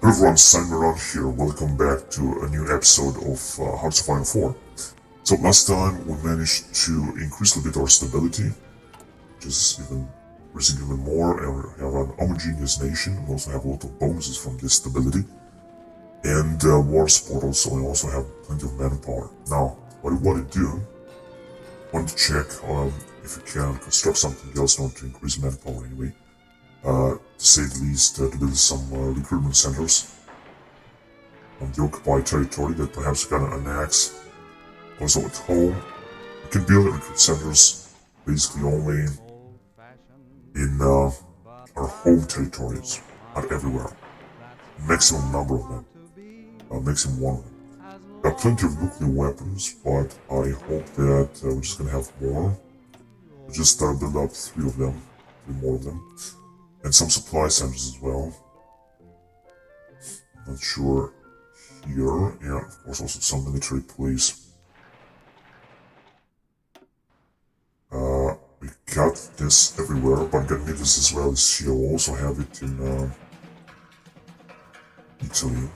Hello everyone, Simon around here. Welcome back to a new episode of Hearts of Iron 4. So last time we managed to increase a bit our stability, which is increasing even more, and we have an homogeneous nation. We also have a lot of bonuses from this stability. And war support also, we also have plenty of manpower. Now, what I want to do, I want to check if we can construct something else in order to increase manpower anyway. To say the least, to build some recruitment centers on the occupied territory that perhaps we can annex. Also at home, we can build recruit centers basically only in our home territories, not everywhere. Maximum number of them, maximum one of them. Got plenty of nuclear weapons, but I hope that we're just gonna have more. We'll just build up three more of them. And some supply centers as well. Not sure here. Yeah, of course, also some military police. We got this everywhere, but I'm gonna need this as well as here. We'll also have it in Italy.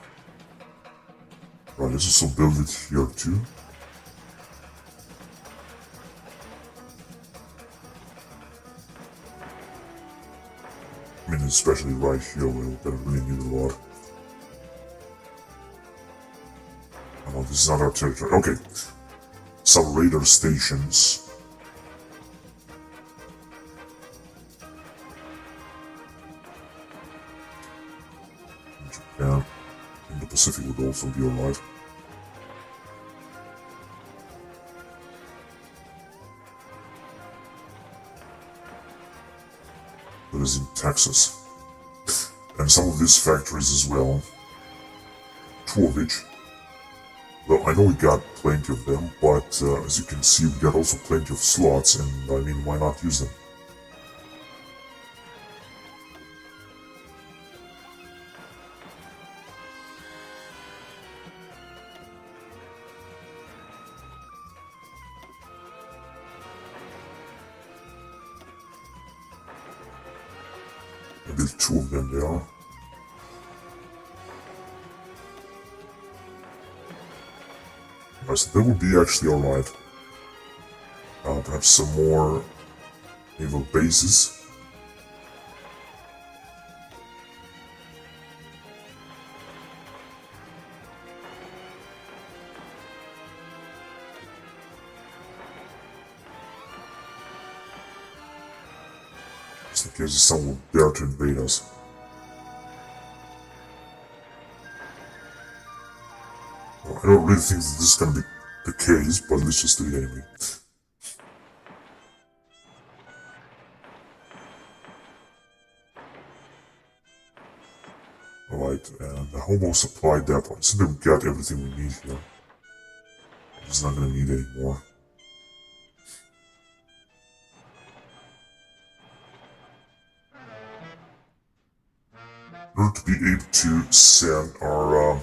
Right, let's also build it here too. I mean, especially right here, we're gonna really need a lot. Oh, this is not our territory. Okay. Some radar stations. In Japan. In the Pacific would also be alright. That is in Texas. And some of these factories as well. Two of which. Well, I know we got plenty of them, but as you can see, we got also plenty of slots, and I mean, why not use them? I built two of them there. So that would be actually alright. Perhaps some more naval bases. Just in case someone will dare to invade us. I don't really think that this is gonna be the case, but let's just do it anyway. Alright, and the homo supply depot. So that we got everything we need here. We're just not gonna need any more. In order to be able to send our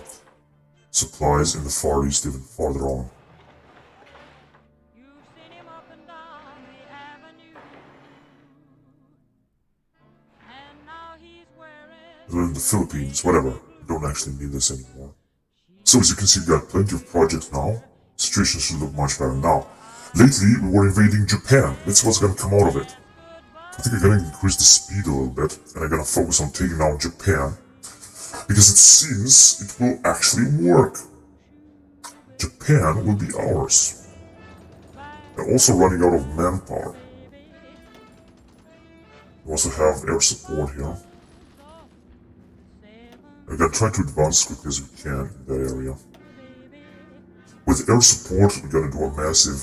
supplies in the Far East even farther on. In the Philippines, whatever. We don't actually need this anymore. So as you can see, we got plenty of projects now. Situation should look much better now. Lately, we were invading Japan. Let's see what's gonna come out of it. I think I'm gonna increase the speed a little bit, and I'm gonna focus on taking out Japan. Because it seems it will actually work. Japan will be ours. They're also running out of manpower. We also have air support here. We're gonna try to advance as quickly as we can in that area. With air support, we're gonna do a massive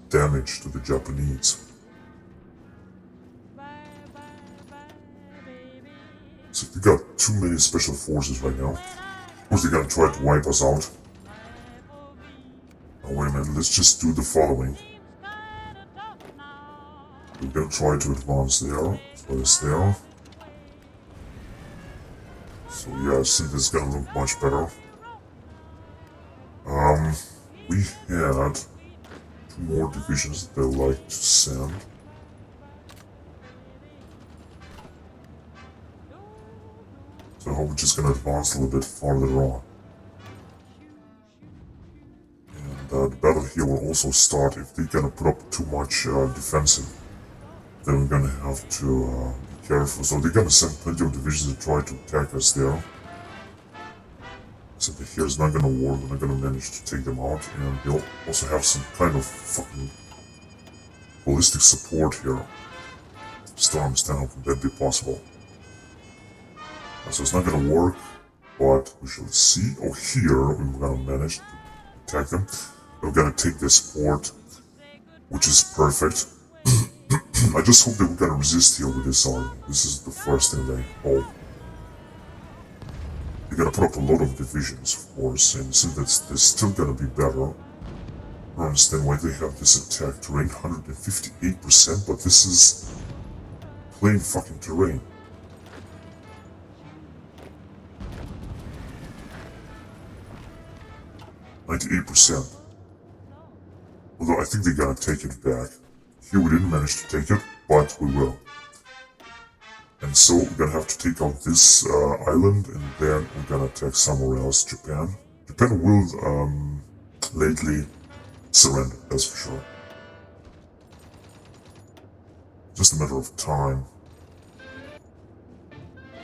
damage to the Japanese. So we got too many special forces right now. Of course, they're gonna try to wipe us out. Oh, wait a minute, let's just do the following. We're gonna try to advance there, as well as there. So yeah, I think this is gonna look much better. We had two more divisions that they like to send. So we're just gonna advance a little bit farther on. And the battle here will also start if they're gonna put up too much defensive. Then we're gonna have to be careful. So they're gonna send plenty of divisions to try to attack us there. So here is not gonna work, we're not gonna manage to take them out, and they'll also have some kind of fucking ballistic support here. Still don't understand how can that be possible. So it's not gonna work, but we shall see. Oh, here we're gonna manage to attack them. We're gonna take this port, which is perfect. I just hope that we're gonna resist here with this army. This is the first thing that I hope. They're gonna put up a lot of divisions, of course, and since they're still gonna be better. I don't understand why they have this attack terrain 158%, but this is plain fucking terrain. %. Although I think they're gonna take it back. Here we didn't manage to take it, but we will. And so we're gonna have to take out this island, and then we're gonna attack somewhere else, Japan. Japan will lately surrender, that's for sure. Just a matter of time.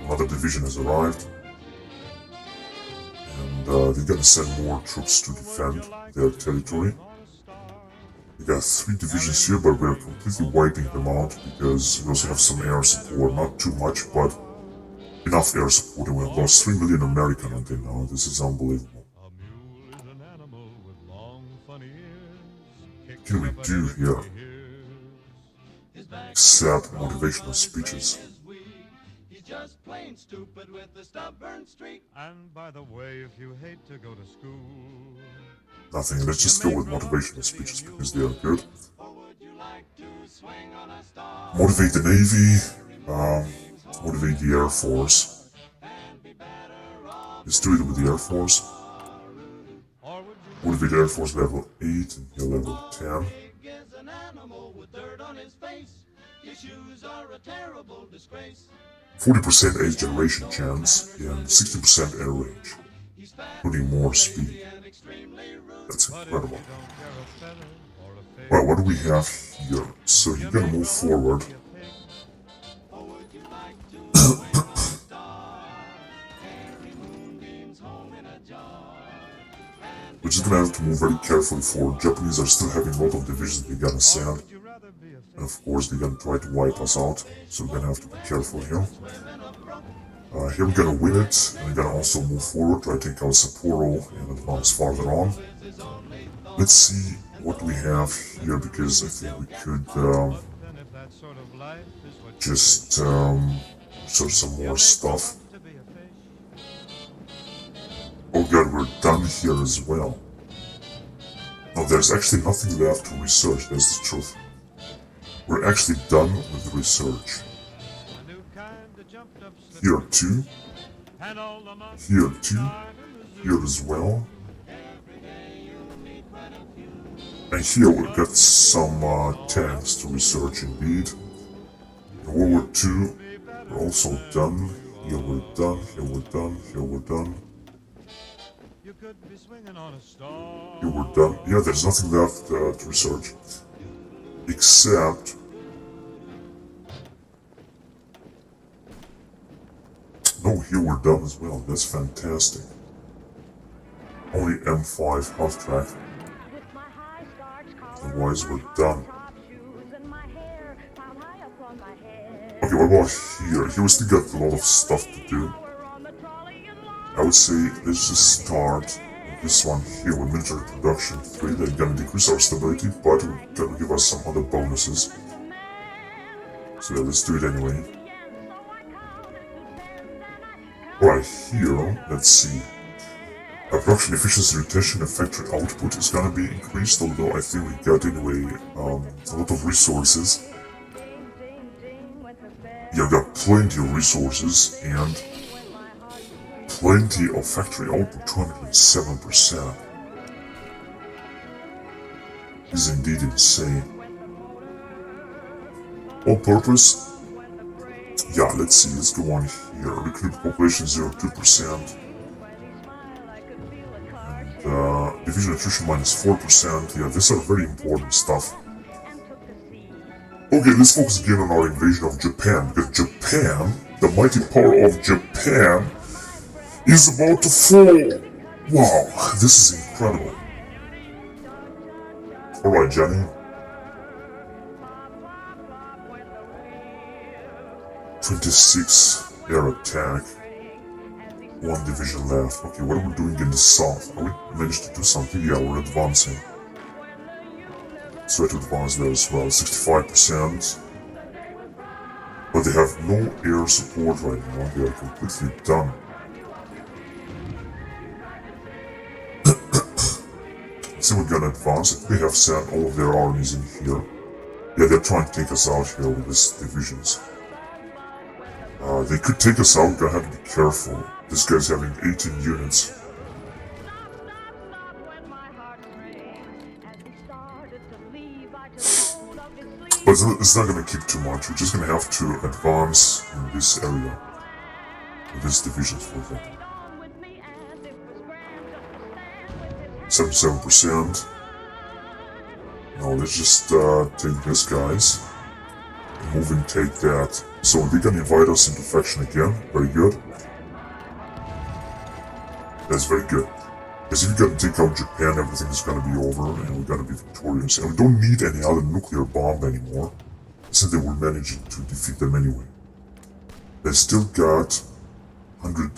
Another division has arrived. And they're gonna send more troops to defend their territory. We got 3 divisions here, but we're completely wiping them out because we also have some air support. Not too much, but enough air support, and we've lost 3 million American until now. This is unbelievable. What can we do here? Except motivational speeches. Just plain stupid with the stubborn streak. And by the way, if you hate to go to school, nothing. Let's just go with motivational speeches because they are good. Motivate the Navy. Motivate the Air Force. Let's do it with the Air Force. Motivate Air Force level 8 and here level 10. Your shoes are a terrible disgrace. 40% 8th generation chance and 60% air range, including more speed. That's incredible. Well, what do we have here? So you're gonna move forward. We're just gonna have to move very carefully forward. Japanese are still having a lot of divisions they gotta send. And of course they're gonna try to wipe us out, so we're gonna have to be careful here. Here we're gonna win it, and we're gonna also move forward, try to take out Sapporo and advance farther on. Let's see what we have here, because I think we could just search some more stuff. Oh god, we're done here as well. No, there's actually nothing left to research, that's the truth. We're actually done with the research. Here too. Here too. Here as well. And here we've got some tanks to research indeed. In World War II, we're also done. Here we're done. Here we're done. Here we're done. Here we're done. Yeah, there's nothing left to research. Except no, here we're done as well. That's fantastic. Only M5 half track. Otherwise we're done. Okay, what about here? Here we still got a lot of stuff to do. I would say let's just start with this one here with military production 3. They're gonna decrease our stability, but we're gonna give us some other bonuses. So yeah, let's do it anyway. Right here, let's see. Production efficiency, retention, and factory output is gonna be increased, although I think we got anyway a lot of resources. Yeah, we got plenty of resources and plenty of factory output, 207%. This is indeed insane. All purpose, Yeah, let's see, let's go on here. Recruit population 0.2%. And division attrition -4%. Yeah, these are very important stuff. Okay, let's focus again on our invasion of Japan, because Japan, the mighty power of Japan, is about to fall. Wow, this is incredible. Alright, Jenny. 26 air attack. 1 division left. Okay, what are we doing in the south? Are we managed to do something? Yeah, we're advancing. So I have to advance there as well. 65%. But they have no air support right now. They are completely done. So we're gonna advance. They have sent all of their armies in here. Yeah, they're trying to take us out here with these divisions. They could take us out, we're gonna have to be careful. This guy's having 18 units. But it's not gonna keep too much, we're just gonna have to advance in this area. With these divisions for them. 77%. Now let's just take this guys. Move and take that. So they can invite us into faction again. Very good. That's very good. Because if you gotta take out Japan, everything is gonna be over and we're gonna be victorious. And we don't need any other nuclear bomb anymore. Since they will manage to defeat them anyway. They still got 100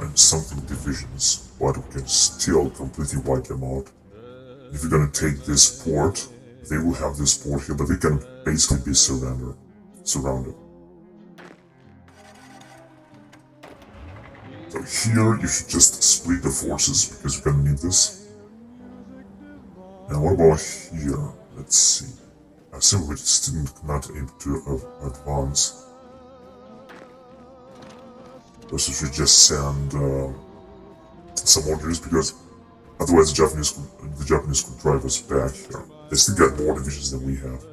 and something divisions, but we can still completely wipe them out. If you're gonna take this port, they will have this port here, but they can basically be surrounded. So here you should just split the forces because you're gonna need this. And what about here? Let's see. I assume we still not able to advance. So we should just send some more units because otherwise the Japanese could drive us back here. They still got more divisions than we have.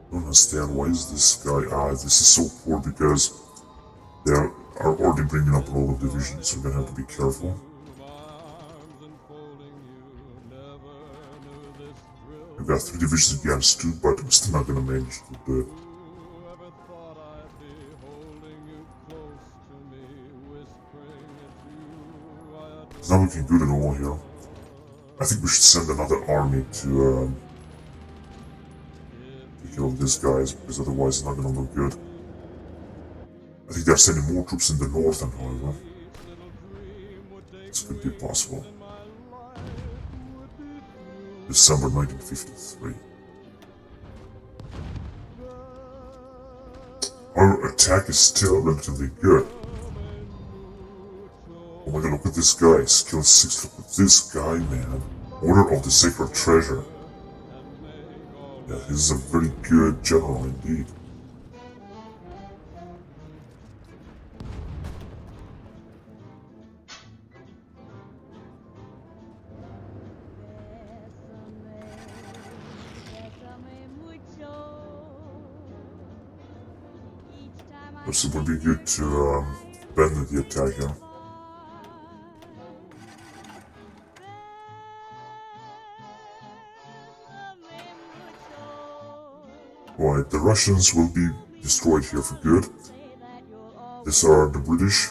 I don't understand why is this guy. This is so poor because they are already bringing up a lot of divisions, so we're gonna have to be careful. We've got 3 divisions against 2, but we're still not gonna manage to do it. It's not looking good at all here. I think we should send another army to kill these guys, because otherwise it's not gonna look good. I think they're sending more troops in the northern, however. This could be possible. December 1953. Our attack is still relatively good. Oh my god, look at this guy, skill 6, look at this guy, man. Order of the Sacred Treasure. Yeah, he's a very good general indeed. Perhaps it would be good to abandon the attack here. Right, the Russians will be destroyed here for good. These are the British.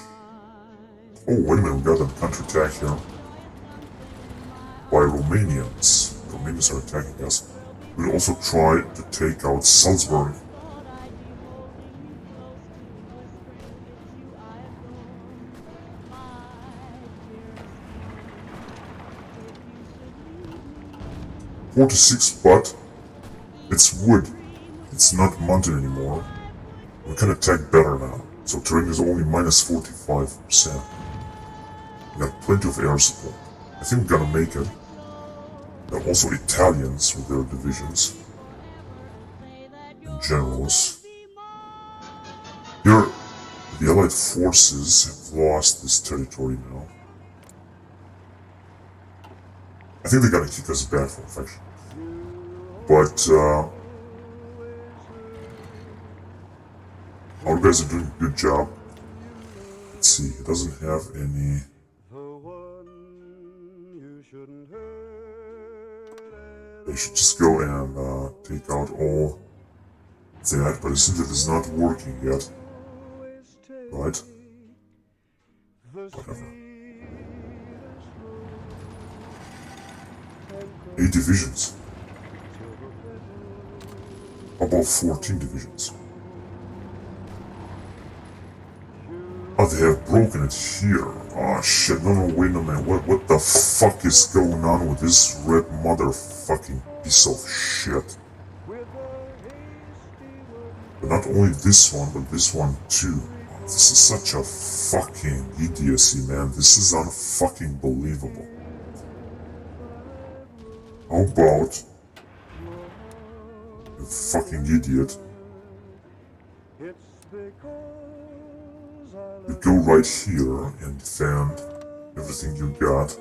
Oh, wait a minute, we got a counterattack here. By Romanians. Romanians are attacking us. We'll also try to take out Salzburg. "46, but it's wood. It's not mountain anymore. We can attack better now. So terrain is only minus 45%. We got plenty of air support. I think we're gonna make it. There are also Italians with their divisions. And generals. Here, the Allied forces have lost this territory now. I think they're gonna kick us back for infection. But, Our guys are doing a good job. Let's see, it doesn't have any... They should just go and take out all that, but it seems that it's not working yet. Right? Whatever. 8 divisions. How about 14 divisions? Oh, they have broken it here. Oh shit, no, wait a minute. What the fuck is going on with this red motherfucking piece of shit? But not only this one, but this one too. Oh, this is such a fucking idiocy, man. This is unfucking believable. How about... You fucking idiot. You go right here and defend everything you got.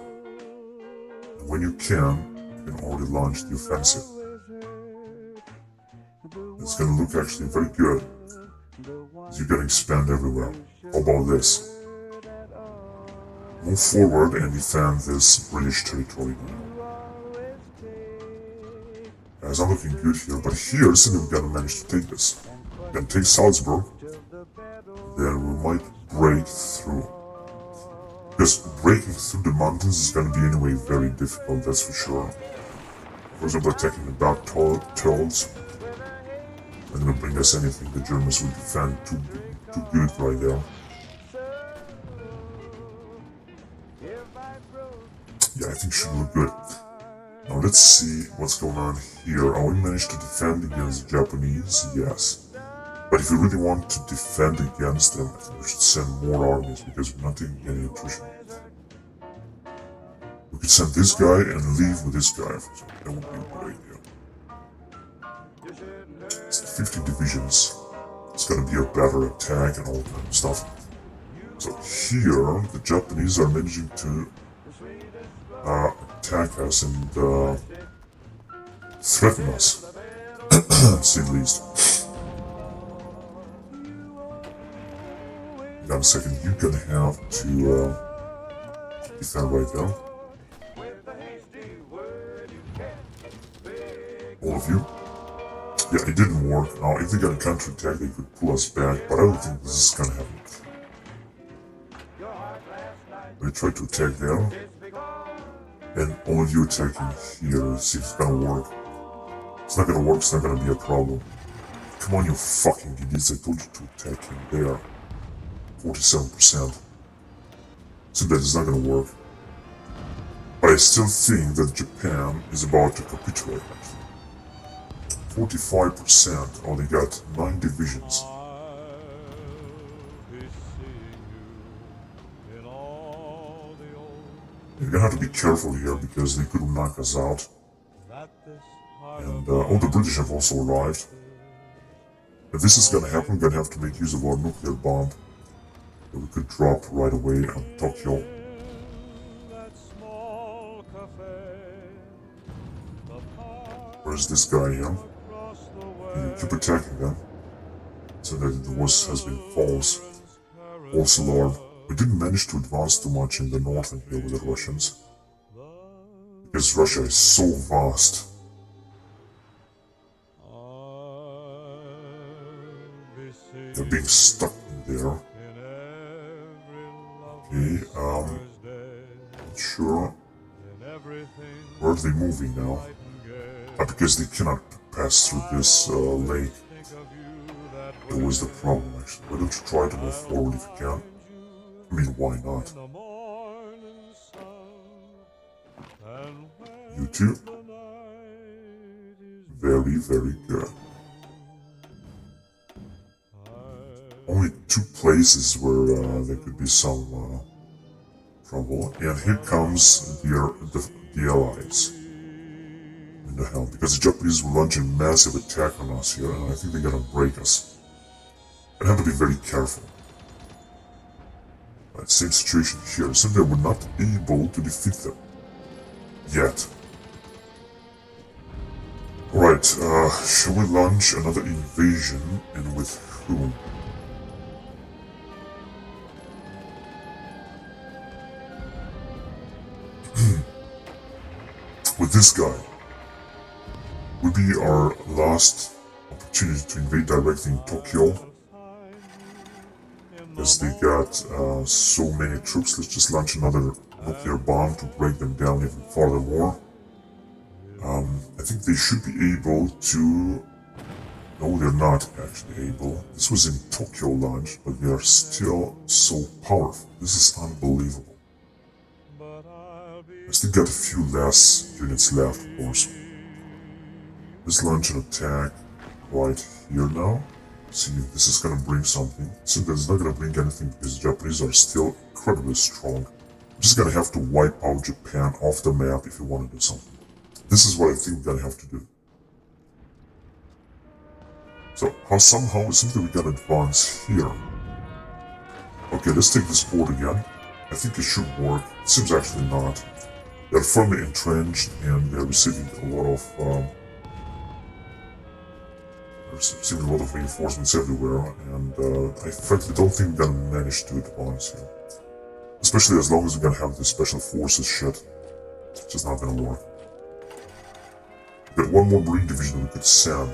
And when you can already launch the offensive. It's gonna look actually very good. You're gonna expand everywhere. How about this? Move forward and defend this British territory now. Guys, I'm looking good here, but here, simply we're gonna manage to take this. We're gonna take Salzburg. Then we might break through. Because breaking through the mountains is gonna be anyway very difficult, that's for sure. For example, attacking the dark turtles. Not gonna bring us anything. The Germans will defend too good right there. Yeah, I think it should look good. Now let's see what's going on here. Are we managed to defend against the Japanese? Yes. But if you really want to defend against them, I think we should send more armies because we're not taking any attrition. We could send this guy and leave with this guy, for example. That would be a good idea. It's 50 divisions. It's gonna be a better attack and all kind of stuff. So here, the Japanese are managing to attack us and threaten us, to say the least. In a second, you're gonna have to defend right there. All of you. Yeah, it didn't work. Now, if they got a counterattack, they could pull us back, but I don't think this is gonna happen. They try to attack there. And all of you attacking here, see if it's gonna work. It's not gonna work, it's not gonna be a problem. Come on, you fucking idiots, I told you to attack him there. 47%. So that is not gonna work. But I still think that Japan is about to capitulate, actually. 45%, oh, they got 9 divisions. You're gonna have to be careful here because they could knock us out. And all the British have also arrived. If this is gonna happen, we're gonna have to make use of our nuclear bomb that we could drop right away on Tokyo. Where's this guy here? Can you keep attacking them? So that the worst has been false alarm. We didn't manage to advance too much in the northern here with the Russians. Because Russia is so vast. They're being stuck in there. Okay, not sure. Where are they moving now? Because they cannot pass through this lake. That was the problem, actually. Why don't you try to move forward if you can? I mean, why not? You too? Very, very good. Only 2 places where there could be some trouble. And here comes the Allies. In the hell, because the Japanese will launch a massive attack on us here, and I think they're gonna break us. I have to be very careful. Same situation here, simply we're not able to defeat them. Yet. Alright, shall we launch another invasion, and with whom? with this guy would be our last opportunity to invade directly in Tokyo, because they got so many troops. Let's just launch another nuclear bomb to break them down even furthermore. I think they should be able to... No, they're not actually able. This was in Tokyo launch, but they are still so powerful. This is unbelievable. I still got a few less units left, of course. Let's launch an attack right here now. See if this is gonna bring something. Since it's not gonna bring anything because the Japanese are still incredibly strong. I'm just gonna have to wipe out Japan off the map if you want to do something. This is what I think we're gonna have to do. So, somehow it seems that we gotta advance here. Okay, let's take this board again. I think it should work. It seems actually not. They're firmly entrenched and they're receiving a lot of reinforcements everywhere, and I frankly don't think we're gonna manage to advance here. Especially as long as we're gonna have the special forces shit. It's just not gonna work. We got one more Marine division we could send.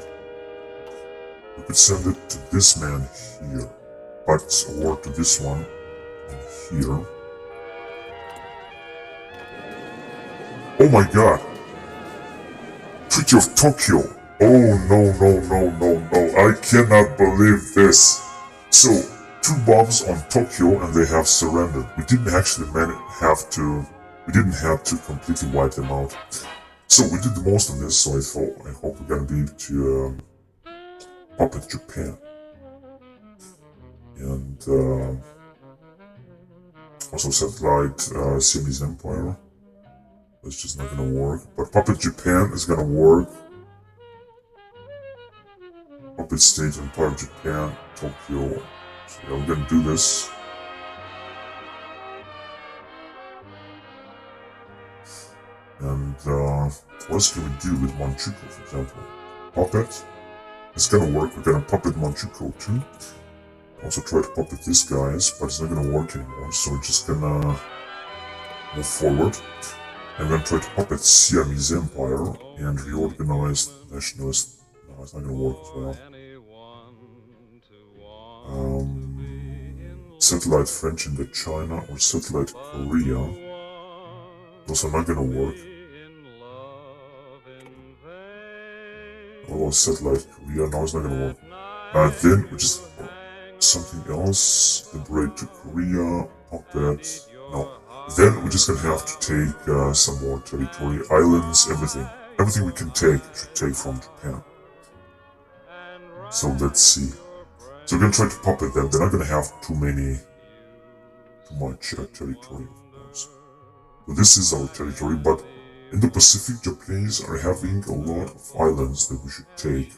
We could send it to this man here, or to this one here. Oh my god! Treaty of Tokyo! Oh no, I cannot believe this! So, 2 bombs on Tokyo and they have surrendered. We didn't actually have to completely wipe them out. So we did the most of this, so I hope we're gonna be able to puppet Japan. And also satellite Siamese Empire. That's just not gonna work. But puppet Japan is gonna work. Puppet State Empire of Japan, Tokyo. So yeah, we're gonna do this. And what else can we do with Manchukuo, for example? Puppet. It's gonna work. We're gonna puppet Manchukuo too. Also try to puppet these guys, but it's not gonna work anymore. So we're just gonna move forward. And we're gonna try to puppet Siamese Empire and reorganize nationalist. No, it's not gonna work as well. Satellite French Indochina or satellite Korea. Those are not gonna work. What about satellite Korea? No, it's not gonna work. Then we just something else. Liberate to Korea. Puppet. No. Then we're just gonna have to take some more territory, islands, everything. Everything we can take, should take from Japan. So let's see. So we're gonna try to puppet them. They're not gonna have too much territory, of course. So this is our territory, but in the Pacific, Japanese are having a lot of islands that we should take.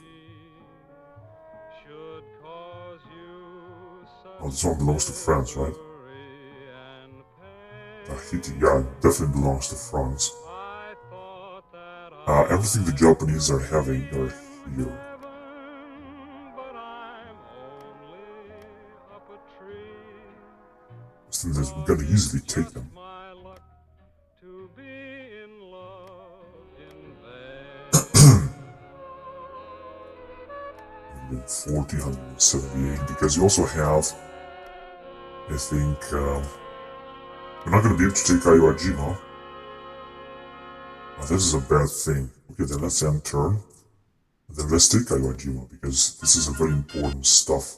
Oh, this one belongs to France, right? Tahiti, yeah, it definitely belongs to France. Everything the Japanese are having are here. So we're gonna easily take them. 178, because you also have, I think, we're not gonna be able to take Iwo. This is a bad thing. Okay, then let's end turn. Then let's take Iwo, because this is a very important stuff.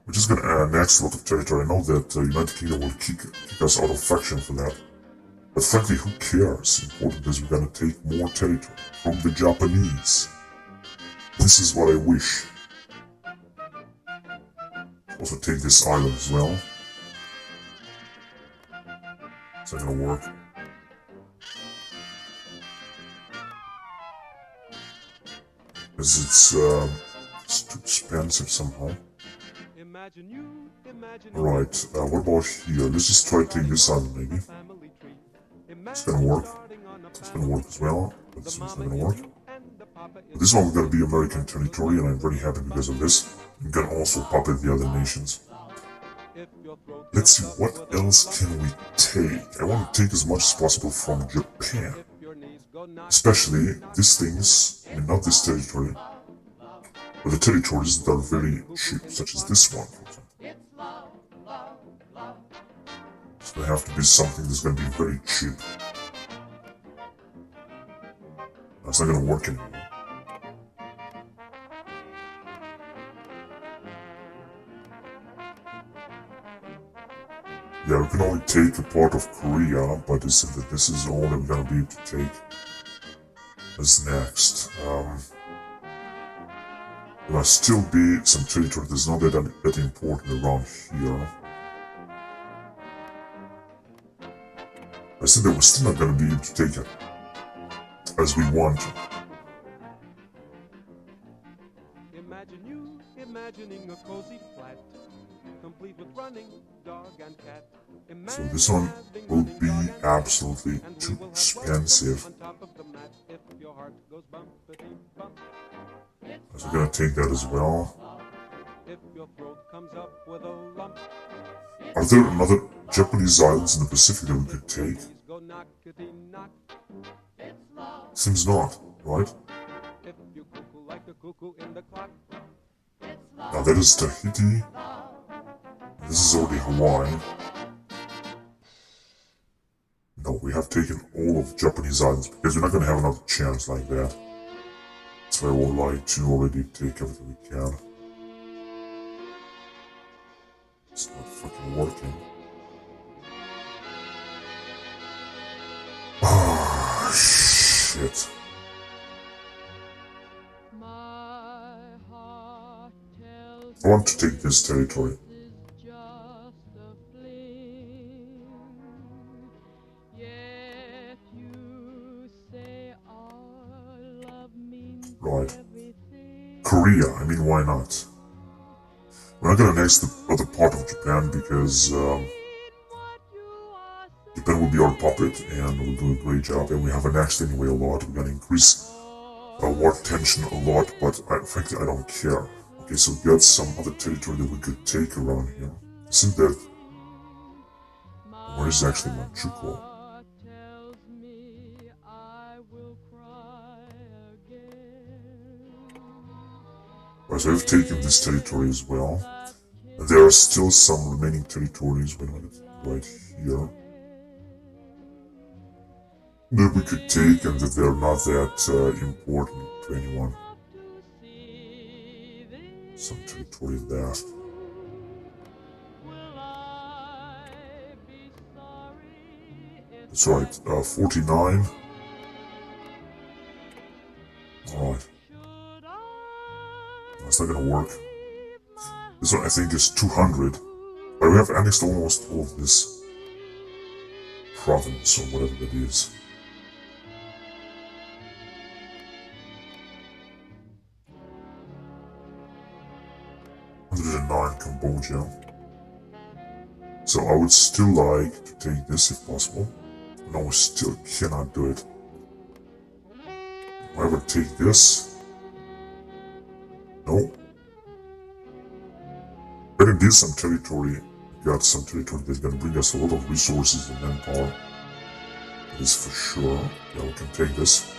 We're just gonna annex a lot of territory. I know that United Kingdom will kick us out of faction for that. But frankly, who cares? Important is we're gonna take more territory from the Japanese. This is what I wish. Also take this island as well. It's not gonna work. Because it's too expensive somehow. Alright, what about here? Let's just try to take this island maybe. It's gonna work. It's gonna work as well, but this one's not gonna work. But this one we're gonna be American territory, and I'm very happy because of this. We can also puppet the other nations. Let's see, what else can we take? I want to take as much as possible from Japan. Especially these things, I mean not this territory, but the territories that are very cheap, such as this one, for example. So they have to be something that's going to be very cheap. That's not going to work anymore. Yeah, we can only take a part of Korea, but it said that this is all that we're going to be able to take as next. There must still be some territory that's not that important around here. I said that we're still not going to be able to take it as we want to. Imagine you imagining a cozy flat, complete with running dog and cat. So this one will be absolutely too expensive. So we're gonna take that as well. Are there another Japanese islands in the Pacific that we could take? Seems not, right? Now that is Tahiti. This is already Hawaii. No, we have taken all of the Japanese islands because we're not going to have another chance like that. That's why I would like to already take everything we can. It's not fucking working. Ah, shit. I want to take this territory. Right. Korea, I mean, why not? We're not gonna annex the other part of Japan because Japan will be our puppet and we'll do a great job, and we have annexed anyway a lot. We're gonna increase war tension a lot, but frankly I don't care. Okay, so we got some other territory that we could take around here. Isn't that... Where is actually Manchukuo? Right, so I've taken this territory as well. And there are still some remaining territories, wait a minute, right here, that we could take and that they're not that important to anyone. Some territory left. That's right, 49. Alright. That's not gonna work. This one I think is 200. But we have annexed almost all of this province or whatever that is. Cambodia. So I would still like to take this if possible. No, we still cannot do it. If I ever take this? No. But it is some territory. We got some territory that's gonna bring us a lot of resources and manpower. That is for sure. Yeah, we can take this.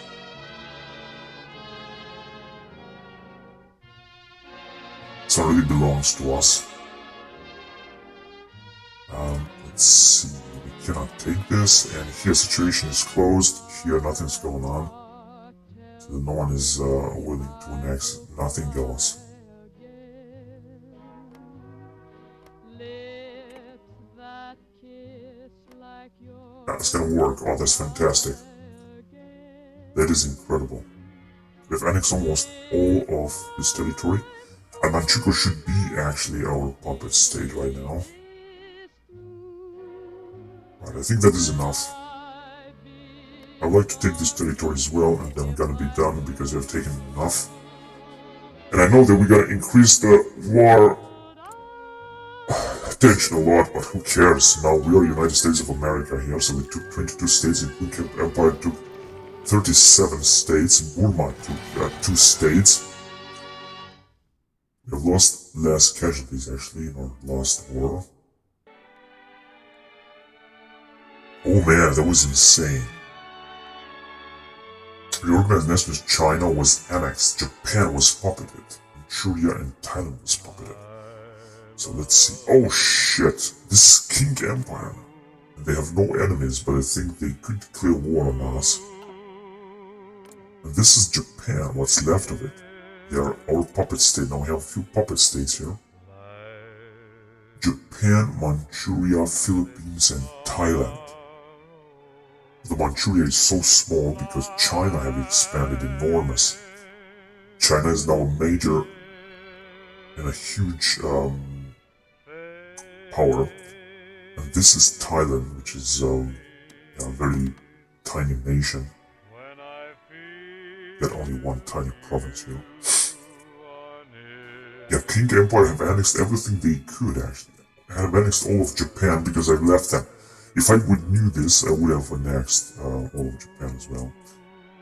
This already belongs to us. Let's see, we cannot take this, and here situation is closed, here nothing's going on. So no one is willing to annex nothing else. That's gonna work, oh that's fantastic. That is incredible. We've annexed almost all of this territory. And Manchukuo should be actually our puppet state right now. Right, I think that is enough. I'd like to take this territory as well, and then we're gonna be done because I've taken enough. And I know that we gotta increase the war tension a lot, but who cares? Now we are United States of America here, so we took 22 states, the Incan Empire took 37 states, Burma took 2 states. We have lost less casualties actually in our last war. Oh man, that was insane. Reorganized nationalist China was annexed, Japan was puppeted, Manchuria and Thailand was puppeted. So let's see. Oh shit, this is King Empire. They have no enemies, but I think they could declare war on us. And this is Japan, what's left of it. They are our puppet state. Now we have a few puppet states here. Japan, Manchuria, Philippines, and Thailand. The Manchuria is so small because China have expanded enormous. China is now a major and a huge power. And this is Thailand, which is a very tiny nation. Got only one tiny province here. Yeah, King Empire have annexed everything they could actually. I have annexed all of Japan because I've left them. If I would knew this, I would have annexed all of Japan as well.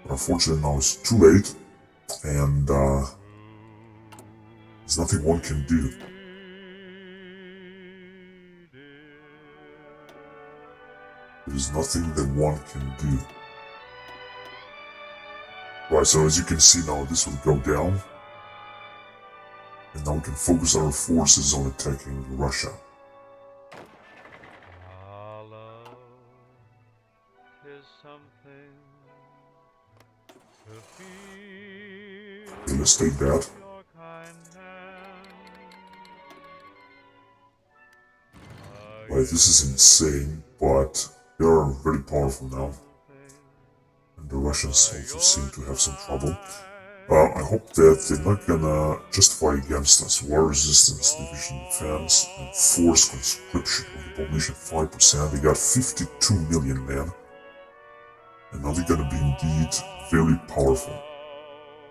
But unfortunately now it's too late, and there's nothing one can do. There is nothing that one can do. Right, so as you can see now, this will go down. And now we can focus our forces on attacking Russia. Okay, let's take that. Right, this is insane, but they are very powerful now. And the Russians also seem to have some trouble. I hope that they're not gonna justify against us. War resistance, division defense, and force conscription of the population 5%. They got 52 million men. And now they're gonna be indeed very powerful.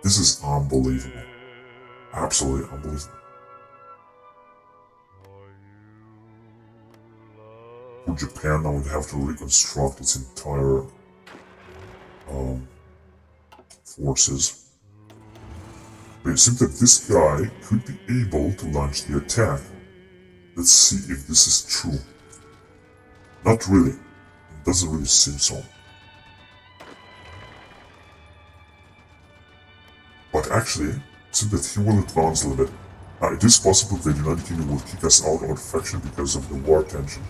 This is unbelievable. Absolutely unbelievable. For Japan now would have to reconstruct its entire forces. But it seems that this guy could be able to launch the attack. Let's see if this is true. Not really. It doesn't really seem so. But actually, it seems that he will advance a little bit. It is possible that the United Kingdom will kick us out of our faction because of the war tension.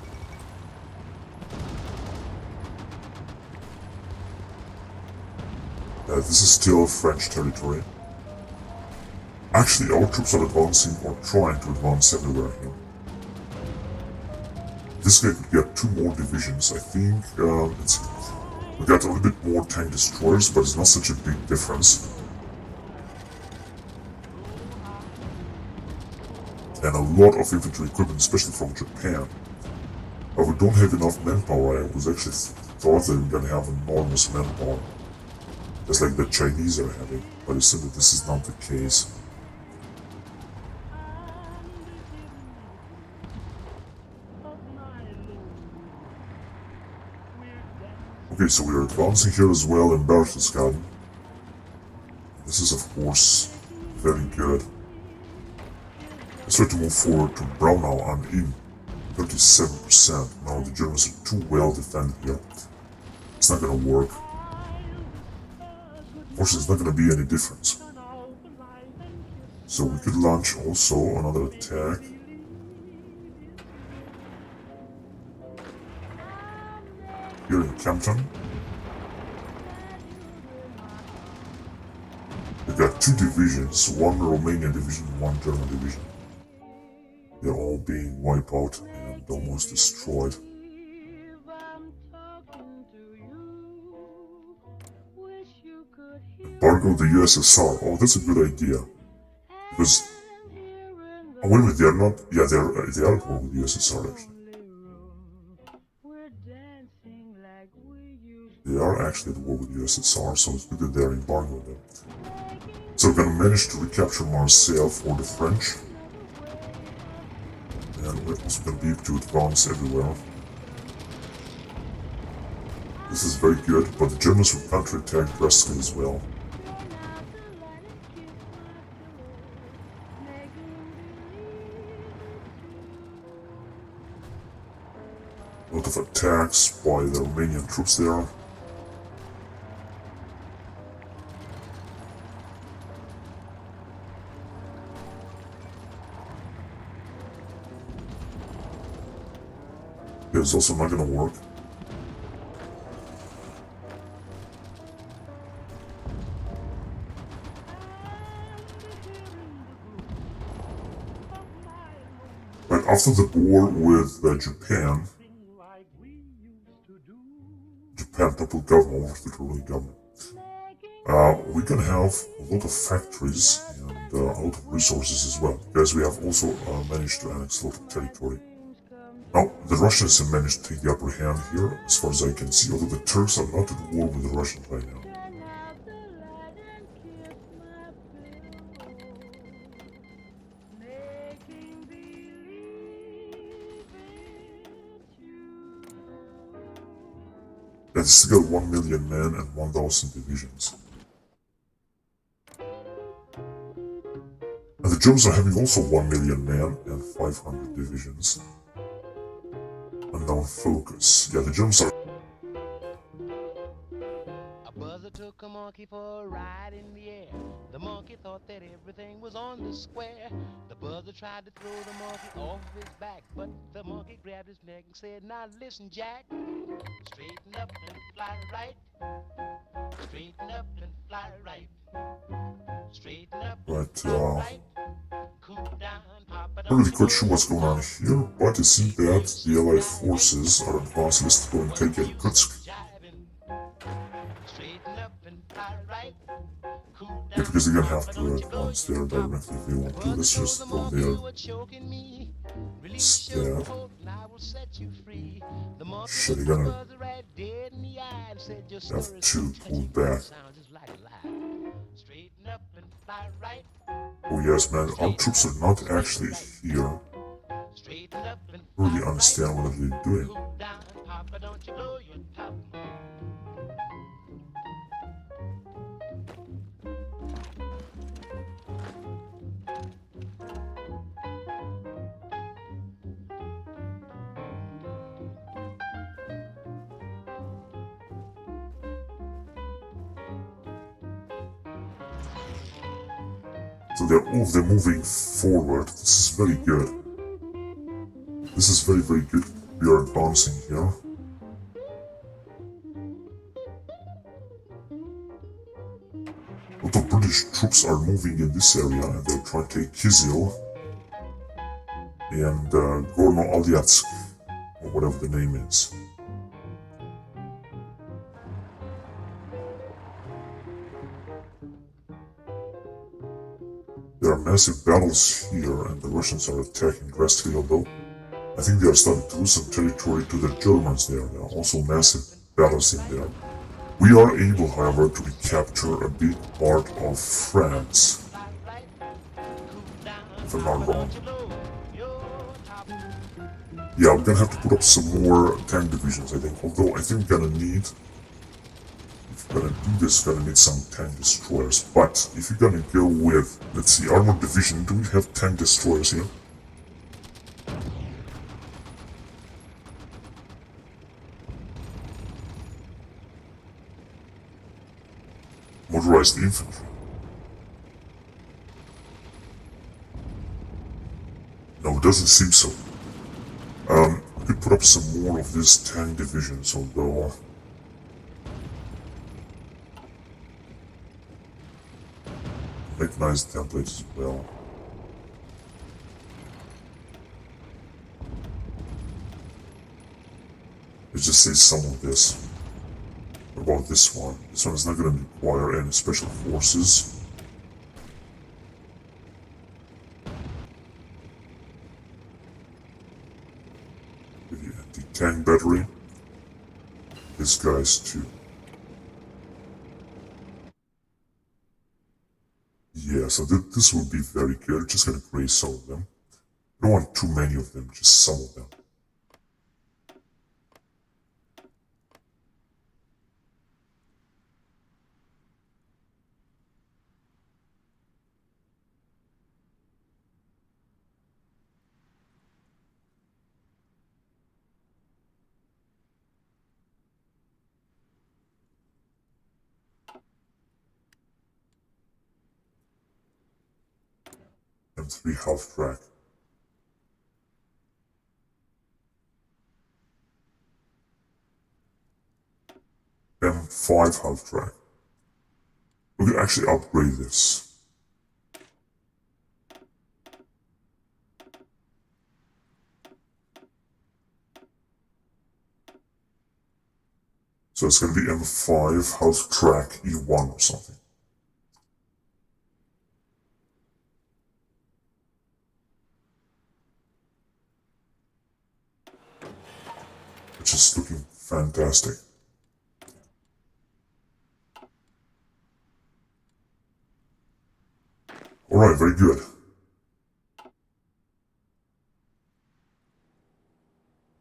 This is still French territory. Actually, our troops are advancing or trying to advance everywhere here. This guy could get 2 more divisions, I think. Let's see. We got a little bit more tank destroyers, but it's not such a big difference. And a lot of infantry equipment, especially from Japan. But we don't have enough manpower. I was actually thought that we're gonna have enormous manpower. Just like the Chinese are having. But it seems that this is not the case. Okay, so we are advancing here as well in Berchtesgaden. This is of course very good. Let's try to move forward to Braunau. I'm in 37%. Now the Germans are too well defended here. It's not gonna work. Unfortunately, it's not gonna be any difference. So we could launch also another attack. Here in Kempten. We got 2 divisions, 1 Romanian division, 1 German division. They're all being wiped out and almost destroyed. Embargo the USSR. Oh, that's a good idea. Because oh, wait a minute, they are not. Yeah, they are at war with the USSR actually. They are actually at war with the USSR, so it's good that they're embargoing them. So we're gonna manage to recapture Marseille for the French. And we're also gonna be able to advance everywhere. This is very good, but the Germans will counterattack drastically as well. A lot of attacks by the Romanian troops there. It's also not gonna work. But after the war with Japan toppled government, over the ruling government, we're gonna have a lot of factories and a lot of resources as well, because we have also managed to annex a lot of territory. Now, the Russians have managed to take the upper hand here, as far as I can see, although the Turks are not at war with the Russians right now. It's still 1 million men and 1,000 divisions. And the Germans are having also 1 million men and 500 divisions. Unknown focus. Yeah, the Germans are... A buzzer took a monkey for a ride in the air. The monkey thought that everything was on the square. The buzzer tried to throw the monkey off his back, but the monkey grabbed his neck and said, "Now listen, Jack, straighten up and fly right. Straighten up and fly right. Straighten up and fly right. Cool down, Papa, I'm not really quite sure what's going on here, but it seems that the Allied forces are advancing. Let's go and take Irkutsk. Straighten up and fly right. Yeah, because they're gonna have to advance there directly if they want to. Let's just go there instead. Shit, they're gonna have to pull back. Oh yes, man, our troops are not actually here. Really understand what they're doing. So they're moving forward. This is very good. This is very, very good. We are advancing here. A lot of British troops are moving in this area and they're trying to take Kizil and Gorno-Alyatsk, or whatever the name is. There are massive battles here and the Russians are attacking drastically, although I think they are starting to lose some territory to the Germans there. There are also massive battles in there. We are able, however, to recapture a big part of France, if I'm not wrong. Yeah, I'm gonna have to put up some more tank divisions, I think. Although I think we're gonna need, if you're gonna do this, you're gonna need some tank destroyers. But if you're gonna go with, let's see, armored division, do we have tank destroyers here? Motorized infantry. No, it doesn't seem so. We could put up some more of these tank divisions, although... Make nice templates as well. Let's just say some of this. What about this one? This one is not going to require any special forces. The anti-tank battery. This guy's too. Yeah, so this will be very good. Just gonna graze some of them. I don't want too many of them, just some of them. M3 half track. M5 half track. We could actually upgrade this. So it's going to be M5 half track E1 or something. Which is looking fantastic. Alright, very good.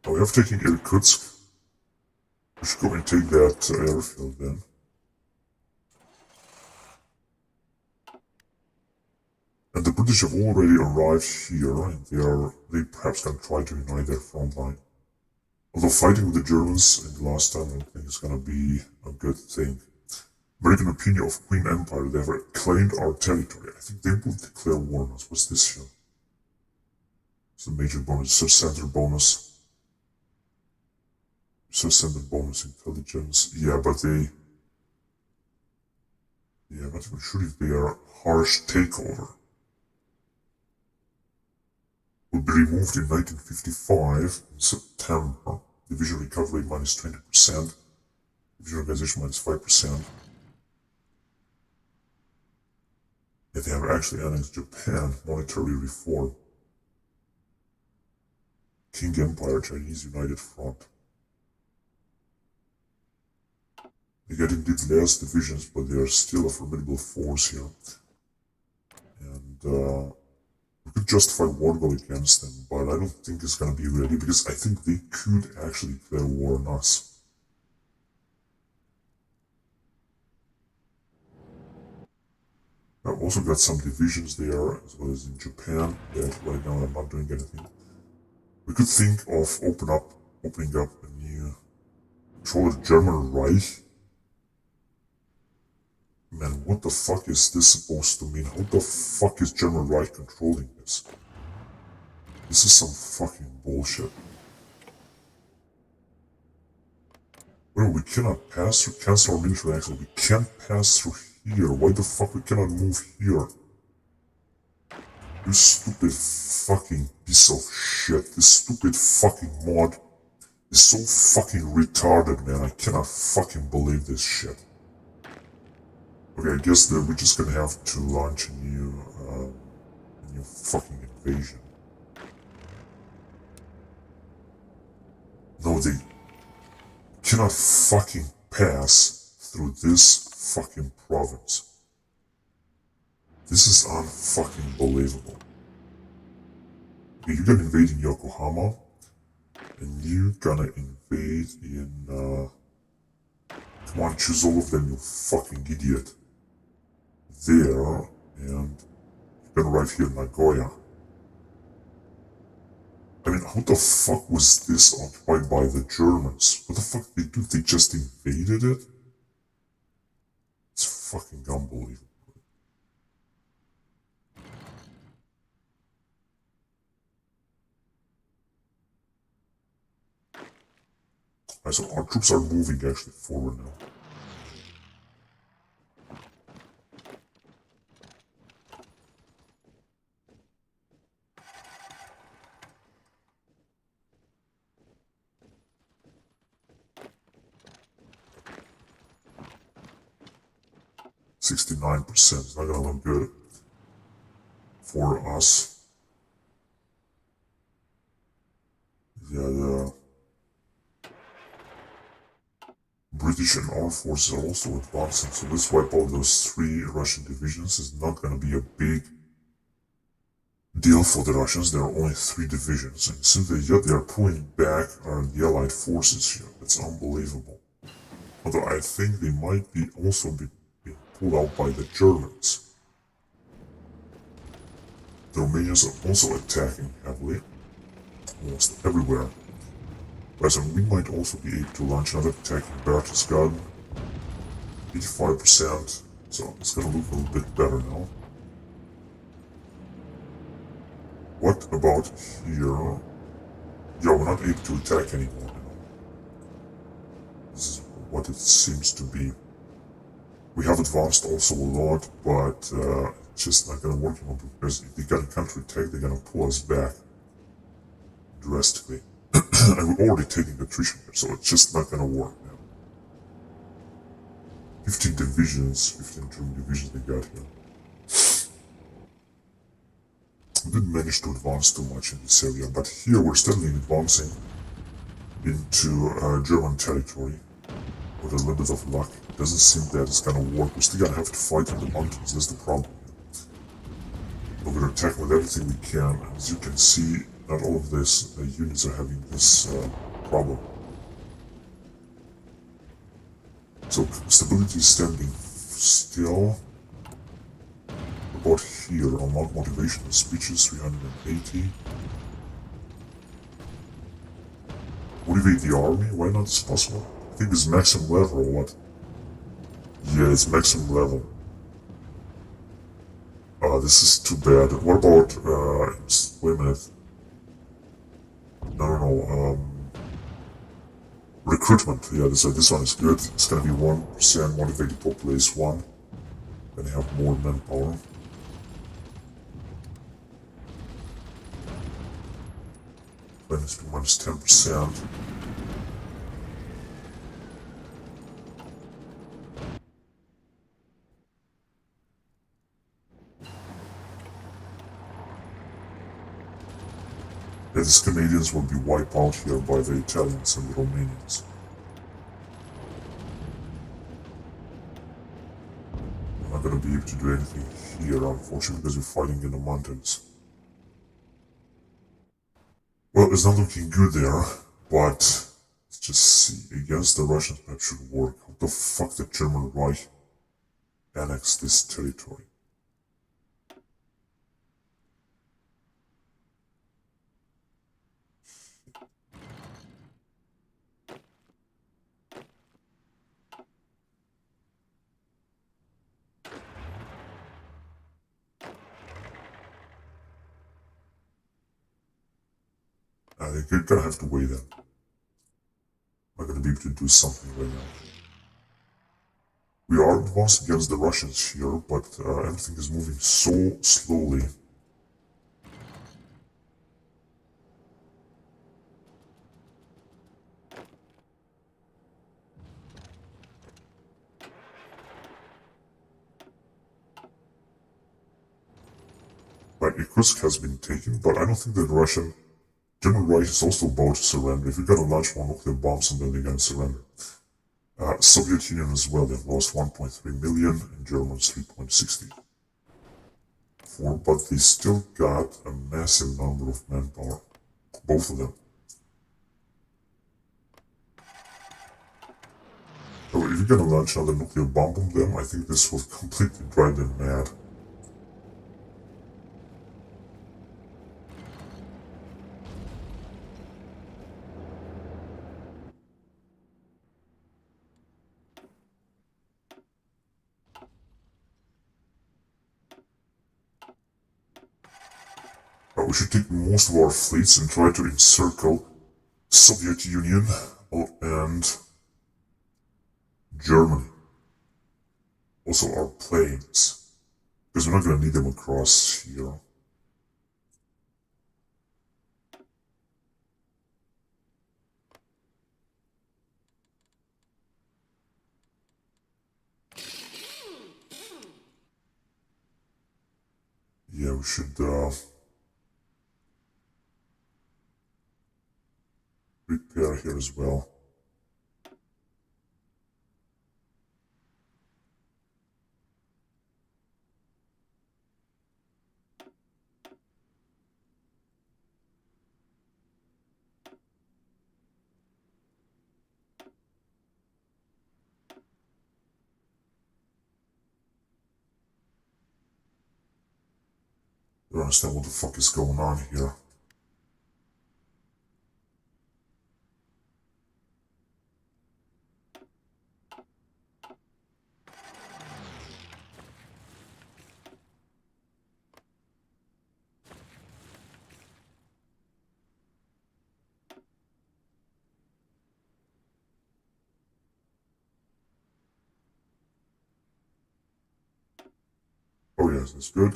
Now we have taken Irkutsk. We should go and take that airfield then. And the British have already arrived here, and they perhaps can try to unite their front line. Although fighting with the Germans in the last time, I don't think it's gonna be a good thing. American opinion of Queen Empire, they have claimed our territory. I think they will declare war on us. What's this here? It's a major bonus, sub-center bonus. Sub-center bonus intelligence. Yeah, but they... Yeah, I'm not even sure if they are harsh takeover. Will be removed in 1955 in September. Division recovery minus 20%. Division organization minus 5%. Yeah, they have actually annexed Japan. Monetary reform. King Empire, Chinese United Front. They get indeed less divisions, but they are still a formidable force here. And we could justify war goal against them, but I don't think it's gonna be ready because I think they could actually declare war on us. I've also got some divisions there, as well as in Japan, that right now I'm not doing anything. We could think of opening up a new controller German Reich. Man, what the fuck is this supposed to mean? How the fuck is German Reich controlling this? This is some fucking bullshit. Well, we cannot pass through, cancel our military access. We can't pass through here. Why the fuck we cannot move here? You stupid fucking piece of shit. This stupid fucking mod is so fucking retarded, man. I cannot fucking believe this shit. Okay, I guess that we're just gonna have to launch a new fucking invasion. No, they cannot fucking pass through this fucking province. This is unfucking believable. Okay, you're gonna invade in Yokohama, and you're gonna invade in, come on, choose all of them, you fucking idiot. There, and you're gonna arrive here in Nagoya. I mean, how the fuck was this occupied by the Germans? What the fuck did they do? They just invaded it? It's fucking unbelievable. Alright, so our troops are moving actually forward now. $69%. It's not gonna look good for us. Yeah, the British and our forces are also advancing, so let's wipe out those 3 Russian divisions. It's not gonna be a big deal for the Russians. There are only 3 divisions, and since they are pulling back the Allied forces here, it's unbelievable. Although I think they might be also being pulled out by the Germans. The Romanians are also attacking heavily, almost everywhere. Right, so we might also be able to launch another attack in Berchtesgaden. 85%, so it's gonna look a little bit better now. what about here? Yeah, we're not able to attack anymore. This is what it seems to be. We have advanced also a lot, but it's just not gonna work anymore because if they got a counter-attack, they're gonna pull us back drastically. And we're already taking attrition here, so it's just not gonna work now. 15 divisions, 15 German divisions they got here. We didn't manage to advance too much in this area, but here we're steadily advancing into German territory with a little bit of luck. It doesn't seem that it's gonna work. We're still gonna have to fight in the mountains, that's the problem. But we're attacking with everything we can. As you can see, not all of these units are having this problem. So stability is standing still. About here on Mount Motivational Speeches, 380. Motivate the army? Why not? It's possible. I think it's maximum level or what? Yeah, it's maximum level. This is too bad. What about, wait a minute. No. Recruitment. Yeah, this one is good. It's gonna be 1% motivated populace 1. Gonna have more manpower. Minus 10%. Yeah, these Canadians will be wiped out here by the Italians and the Romanians. We're not gonna be able to do anything here, unfortunately, because we're fighting in the mountains. Well, it's not looking good there, but let's just see. Against the Russians, that should work. How the fuck did German Reich annex this territory? They're gonna have to wait then. I'm not gonna be able to do something right now. We are advancing against the Russians here, but everything is moving so slowly. Right, Irkutsk has been taken, but I don't think that German Reich is also about to surrender. If you're gonna launch more nuclear bombs on them, they're gonna surrender. Soviet Union as well, they've lost 1.3 million, and Germans 3.64. But they still got a massive number of manpower, both of them. So if you're gonna launch another nuclear bomb on them, I think this will completely drive them mad. We should take most of our fleets and try to encircle Soviet Union and Germany. Also our planes, because we're not going to need them across here. Yeah, we should prepare here as well. I don't understand what the fuck is going on here. Yes, that's good.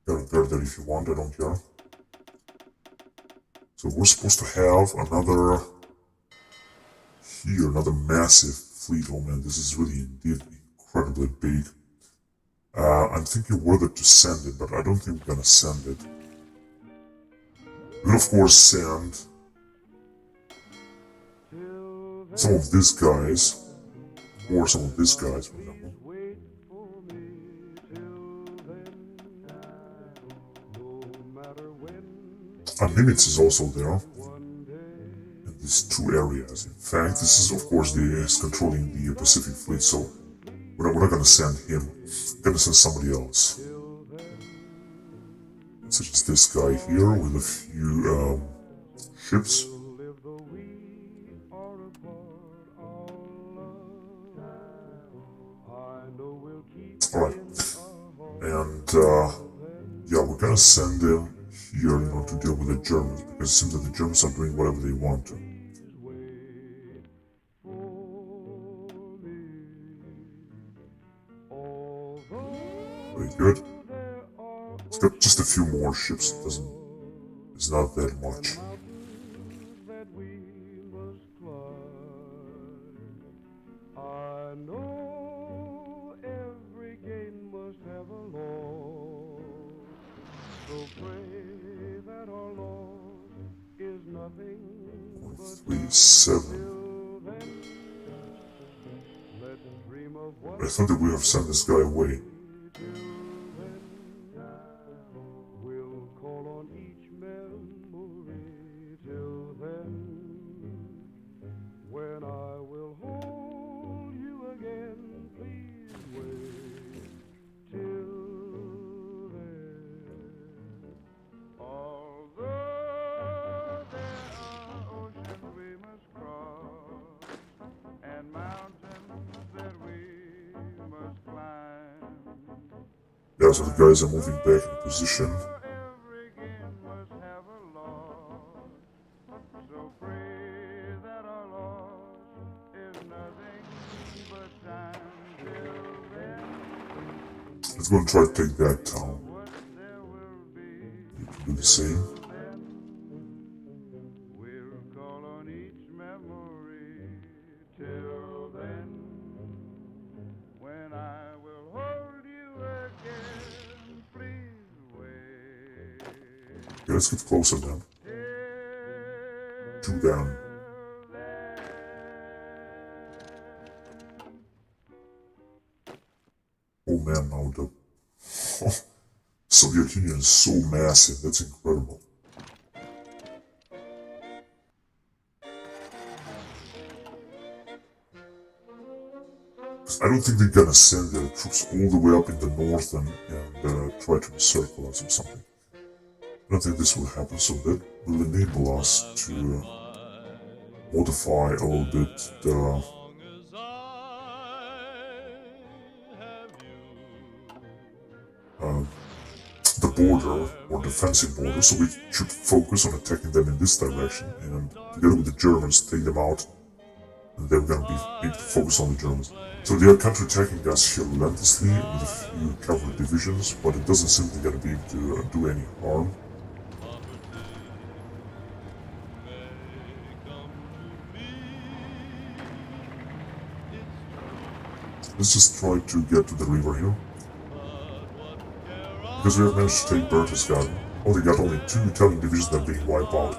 Gotta guard that if you want, I don't care. So we're supposed to have another here, another massive fleet. Oh man, this is really indeed incredibly big. I'm thinking whether to send it, but I don't think we're gonna send it. We'll of course send some of these guys, or some of these guys, for example. Unlimited is also there in these two areas. In fact, this is of course is controlling the Pacific Fleet, so we're not gonna send him. We're gonna send somebody else, such as this guy here with a few ships. Alright, and yeah, we're gonna send him here, to deal with the Germans, because it seems that the Germans are doing whatever they want to. Very good. It's got just a few more ships. It's not that much. Seven. I thought that we have sent this guy away. Yeah, so the guys are moving back into position. Let's go and try to take that town. You can do the same. Yeah, let's get closer then. To them. Oh man, now the Soviet Union is so massive, that's incredible. I don't think they're gonna send their troops all the way up in the north and try to encircle us or something. I don't think this will happen, so that will enable us to modify a little bit the border or defensive border, so we should focus on attacking them in this direction and together with the Germans take them out, and then we're gonna be able to focus on the Germans. So they are counterattacking us here relentlessly with a few cavalry divisions, but it doesn't seem they're gonna be able to do any harm. Let's just try to get to the river here. Because we have managed to take Berchtesgaden. Oh, they got only 2 Italian divisions that are being wiped out.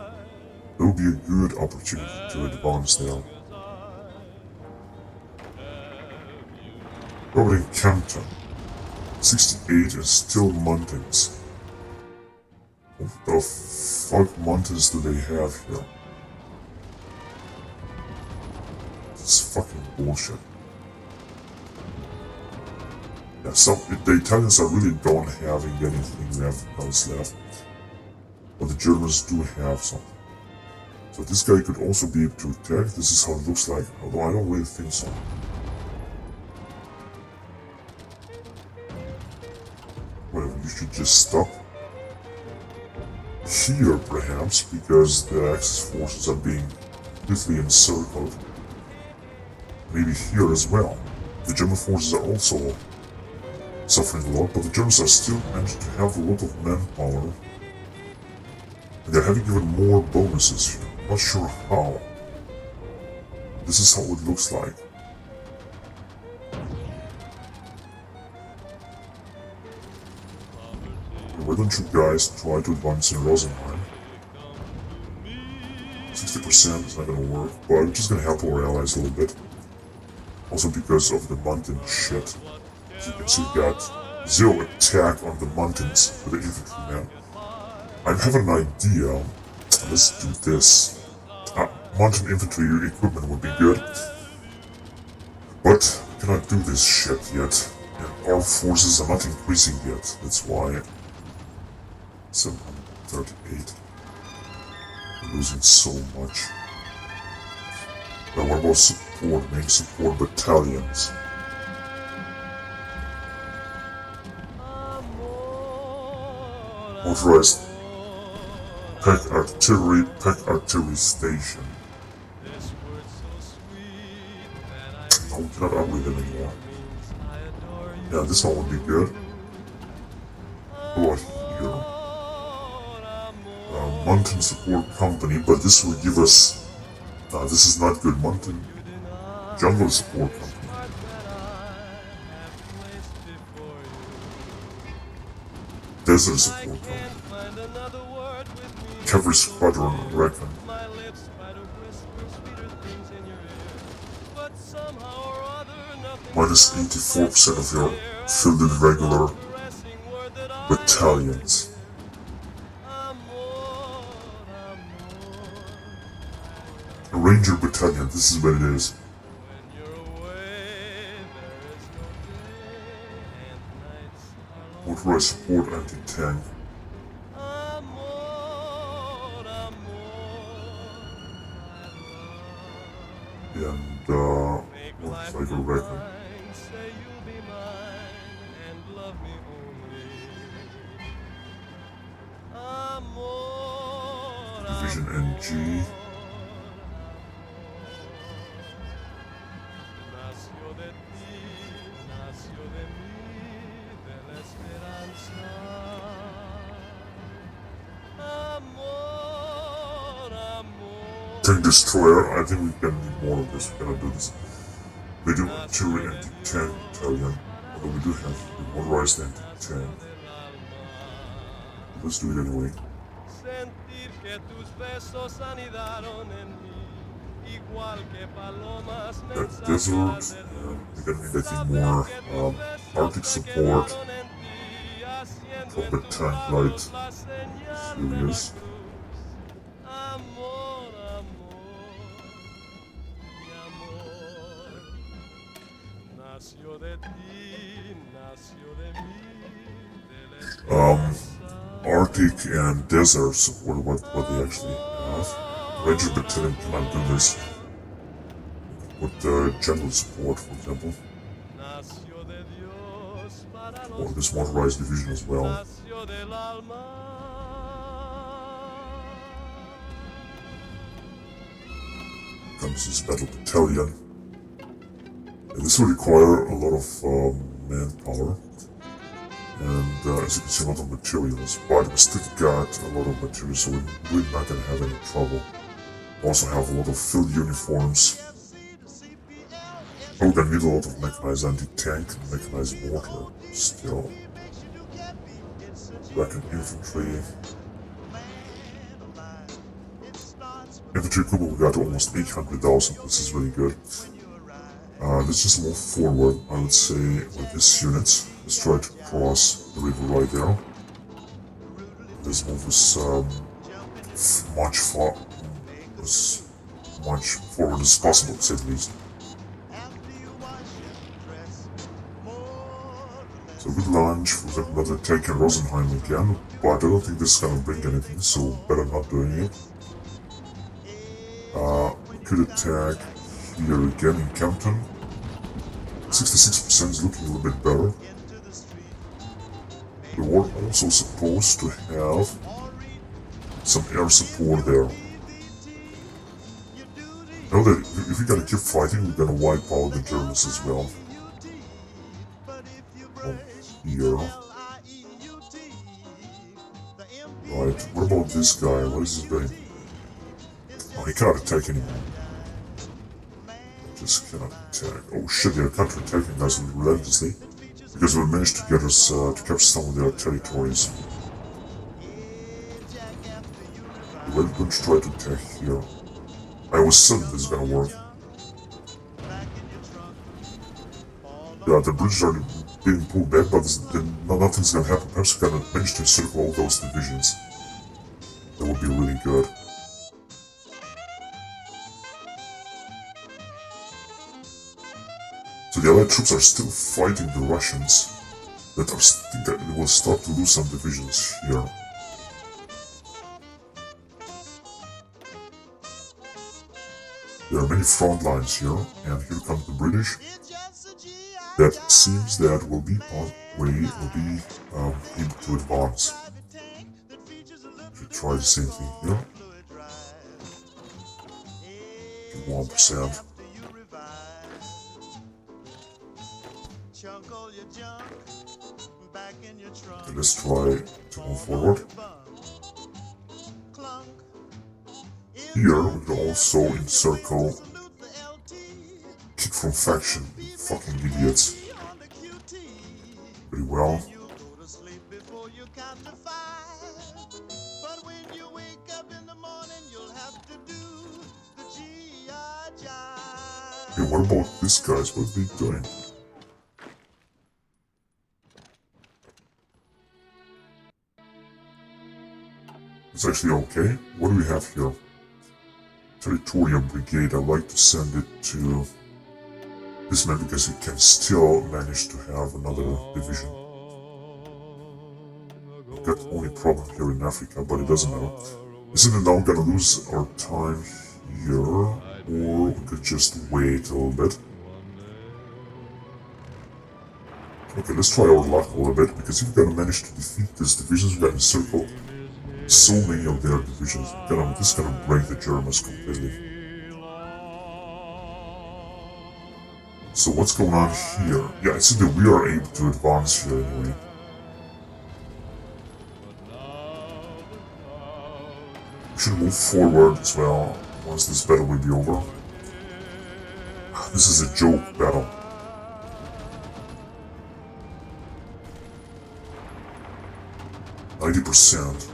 That would be a good opportunity to advance there. Over in Kempten. 68 and still mountains. What the fuck mountains do they have here? This is fucking bullshit. Yeah, the Italians are really don't have anything else left. But the Germans do have something. So this guy could also be able to attack. This is how it looks like, although I don't really think so. Whatever, you should just stop here perhaps, because the Axis forces are being completely encircled. Maybe here as well. The German forces are also suffering a lot, but the Germans are still managing to have a lot of manpower. And they're having even more bonuses here. I'm not sure how. This is how it looks like. Why don't you guys try to advance in Rosenheim? 60% is not gonna work, but I'm just gonna help our allies a little bit. Also because of the mountain shit. As you can see, we got 0 attack on the mountains with the infantryman. I have an idea. Let's do this. Mountain infantry equipment would be good. But we cannot do this shit yet. And our forces are not increasing yet. That's why 738. We're losing so much. Now what about support? Main support battalions. Motorized pack artillery station. No, we cannot upgrade them anymore. Yeah, this one would be good. What here? Mountain Support Company, but this will give us... this is not good. Mountain Jungle Support Company. Desert Support Company. Cavalry Squadron, I reckon. Minus 84% of your fielded regular battalions. A Ranger Battalion, this is what it is. Motorized support anti-tank. And, motorcycle record. Division NG. Tank destroyer, I think we can need more of this, we cannot do this. Medium artillery anti-tank battalion, although we do have the motorized anti-tank. Let's do it anyway. That desert, we're gonna need I think more Arctic support. Combat tank light, serious. Arctic and desert support, what they actually have. Ranger Battalion cannot do this. With the general support, for example. Or this motorized division as well. Comes this battle battalion. And this will require a lot of manpower. And as you can see, a lot of materials, but we still got a lot of materials, so we're really not going to have any trouble. We also have a lot of field uniforms. We're going to need a lot of mechanized anti-tank and mechanized mortar still. Back in infantry. Infantry equipment, we got almost 800,000, this is really good. Let's just move forward, I would say, with these units. Let's try to cross the river right there. Let's move as much forward as possible, to say the least. So good lunch, for example, another attack in Rosenheim again, but I don't think this is gonna bring anything, so better not doing it. We could attack here again in Kempton. 66% is looking a little bit better. We were also supposed to have some air support there. Know that if we gotta keep fighting, we're gonna wipe out the Germans as well. here. Right, what about this guy? What is his name? Oh, he cannot attack anymore. Just cannot attack. Oh shit, they're counter-attacking us relentlessly. Because we managed to get us to capture some of their territories. We're going to try to attack here. I was certain this is gonna work. Yeah, the British are being pulled back, but nothing's gonna happen. Perhaps we can manage to encircle all those divisions. That would be really good. So the Allied troops are still fighting the Russians. That I think that they will start to lose some divisions here. There are many front lines here, and here come the British. That seems that will be able to advance. Should try the same thing here. 1%. Okay, let's try to move forward. Here we can also encircle kick from faction, fucking idiots. Very well. Okay, what about these guys? What are they doing? It's actually okay. What do we have here? Territorial Brigade. I'd like to send it to this man because he can still manage to have another division. We've got only problem here in Africa, but it doesn't matter. Isn't it now gonna lose our time here? Or we could just wait a little bit. Okay, let's try our luck a little bit, because if we're gonna manage to defeat these divisions, we're gonna encircle so many of their divisions. This is gonna break the Germans completely. So what's going on here? Yeah, it seems that we are able to advance here anyway. We should move forward as well once this battle will be over. This is a joke battle. %.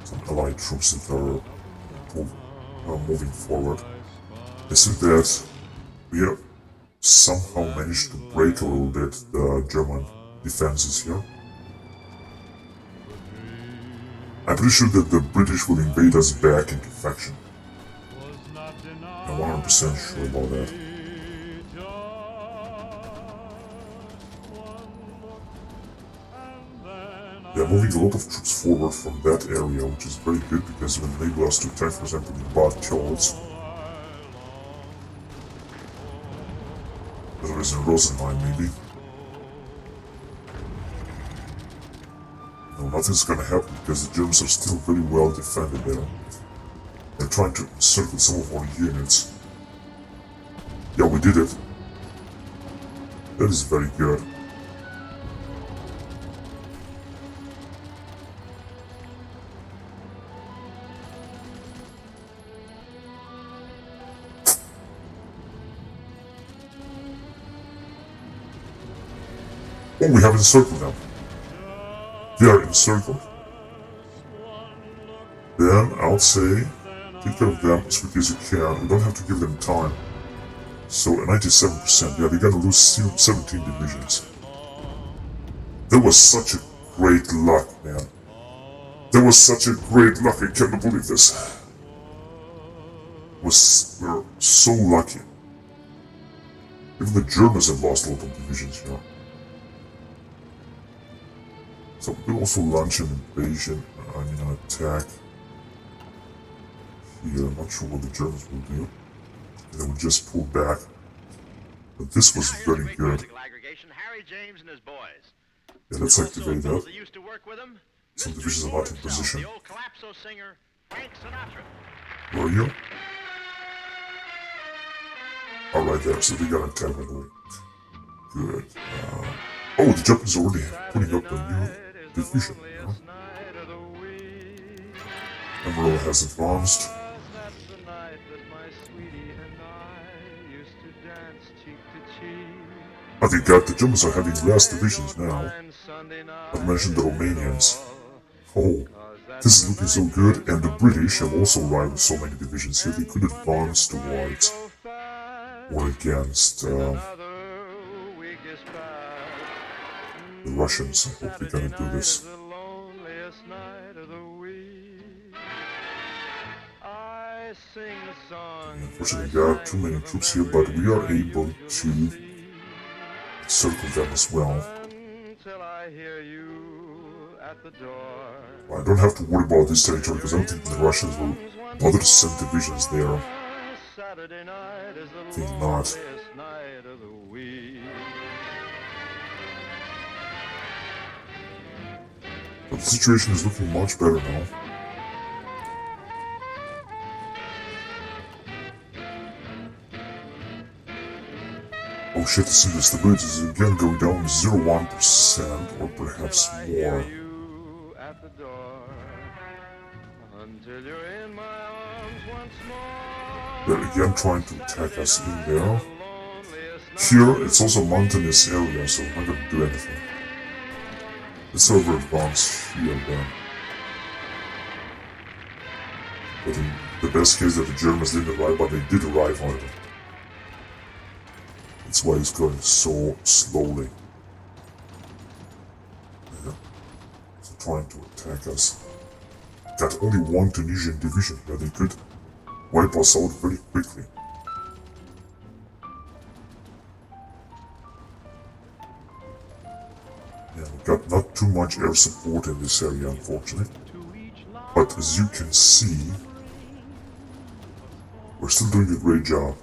Some Allied troops that are moving forward. I think that we have somehow managed to break a little bit the German defenses here. I'm pretty sure that the British will invade us back into faction. I'm 100% sure about that. They are moving a lot of troops forward from that area, which is very good because it will enable us to attack, for example, the Bad-Tolz. There is in Rosenheim, maybe. No, nothing's gonna happen because the Germans are still very well defended there. They're trying to encircle some of our units. Yeah, we did it. That is very good. Oh, we have encircled them. They are encircled. Then I'll say, take care of them as quickly as you can. We don't have to give them time. So, 97%. Yeah, they're gonna lose 17 divisions. That was such a great luck, man. That was such a great luck. I cannot believe this. We're so lucky. Even the Germans have lost a lot of divisions, you know. So we will also launch an invasion, an attack here. I'm not sure what the Germans will do. They will just pull back. But this was very good. Yeah, let's activate that. Some divisions are not in position. Where are you? Oh, right there. So they got an attack, by the way. Good. Oh, the Japanese are already putting up a new division here. Emerald has advanced. I think the Germans are having less divisions now. I've mentioned the Romanians. Oh, this is looking so good, and the British have also arrived with so many divisions here. They could advance towards or against the Russians. I hope they're gonna do this. Unfortunately, there are too many troops here, but we are able to circle them as well. I don't have to worry about this territory because I don't think the Russians will bother to send divisions there. I think not. But the situation is looking much better now. Oh shit, the stability is again going down 0.1% or perhaps more. They're again trying to attack us in there. Here, it's also a mountainous area, so I'm not gonna do anything. Let's over advance here then. But in the best case that the Germans didn't arrive, but they did arrive, however. That's why it's going so slowly. Yeah. So trying to attack us. Got only one Tunisian division here. They could wipe us out very quickly. Yeah, we got not too much air support in this area, unfortunately. But as you can see, we're still doing a great job.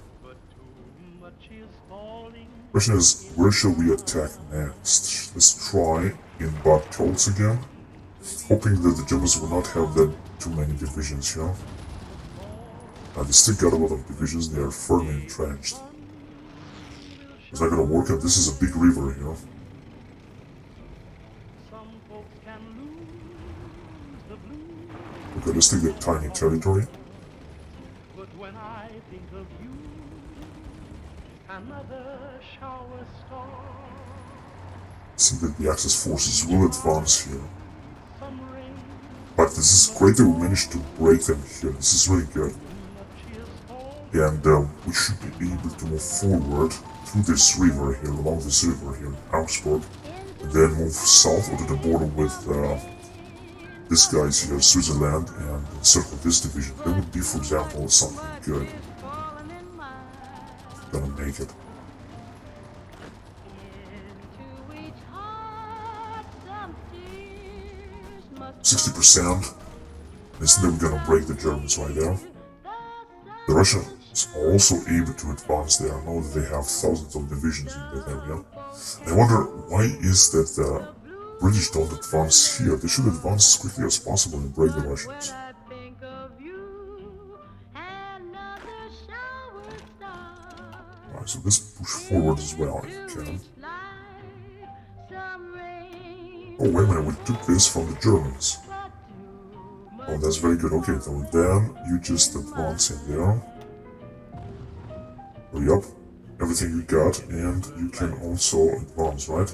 Question is, where shall we attack next? Let's try in Bad Tolz again, hoping that the Germans will not have that too many divisions here. They still got a lot of divisions, they are firmly entrenched. It's not gonna work out, this is a big river here. Okay, let's take that tiny territory. See that the Axis forces will advance here. But this is great that we managed to break them here. This is really good. And we should be able to move forward through this river here, along this river here in Augsburg. And then move south to the border with these guys here, Switzerland, and encircle this division. That would be, for example, something good. Gonna make it. 60%. Isn't that we're gonna break the Germans right there? The Russians are also able to advance there. I know that they have thousands of divisions in that area. I wonder why is that the British don't advance here. They should advance as quickly as possible and break the Russians. Alright, so let's push forward as well if we can. Oh, wait a minute, we took this from the Germans. Oh, that's very good. Okay, so then you just advance in there. Hurry up. Everything you got, and you can also advance, right?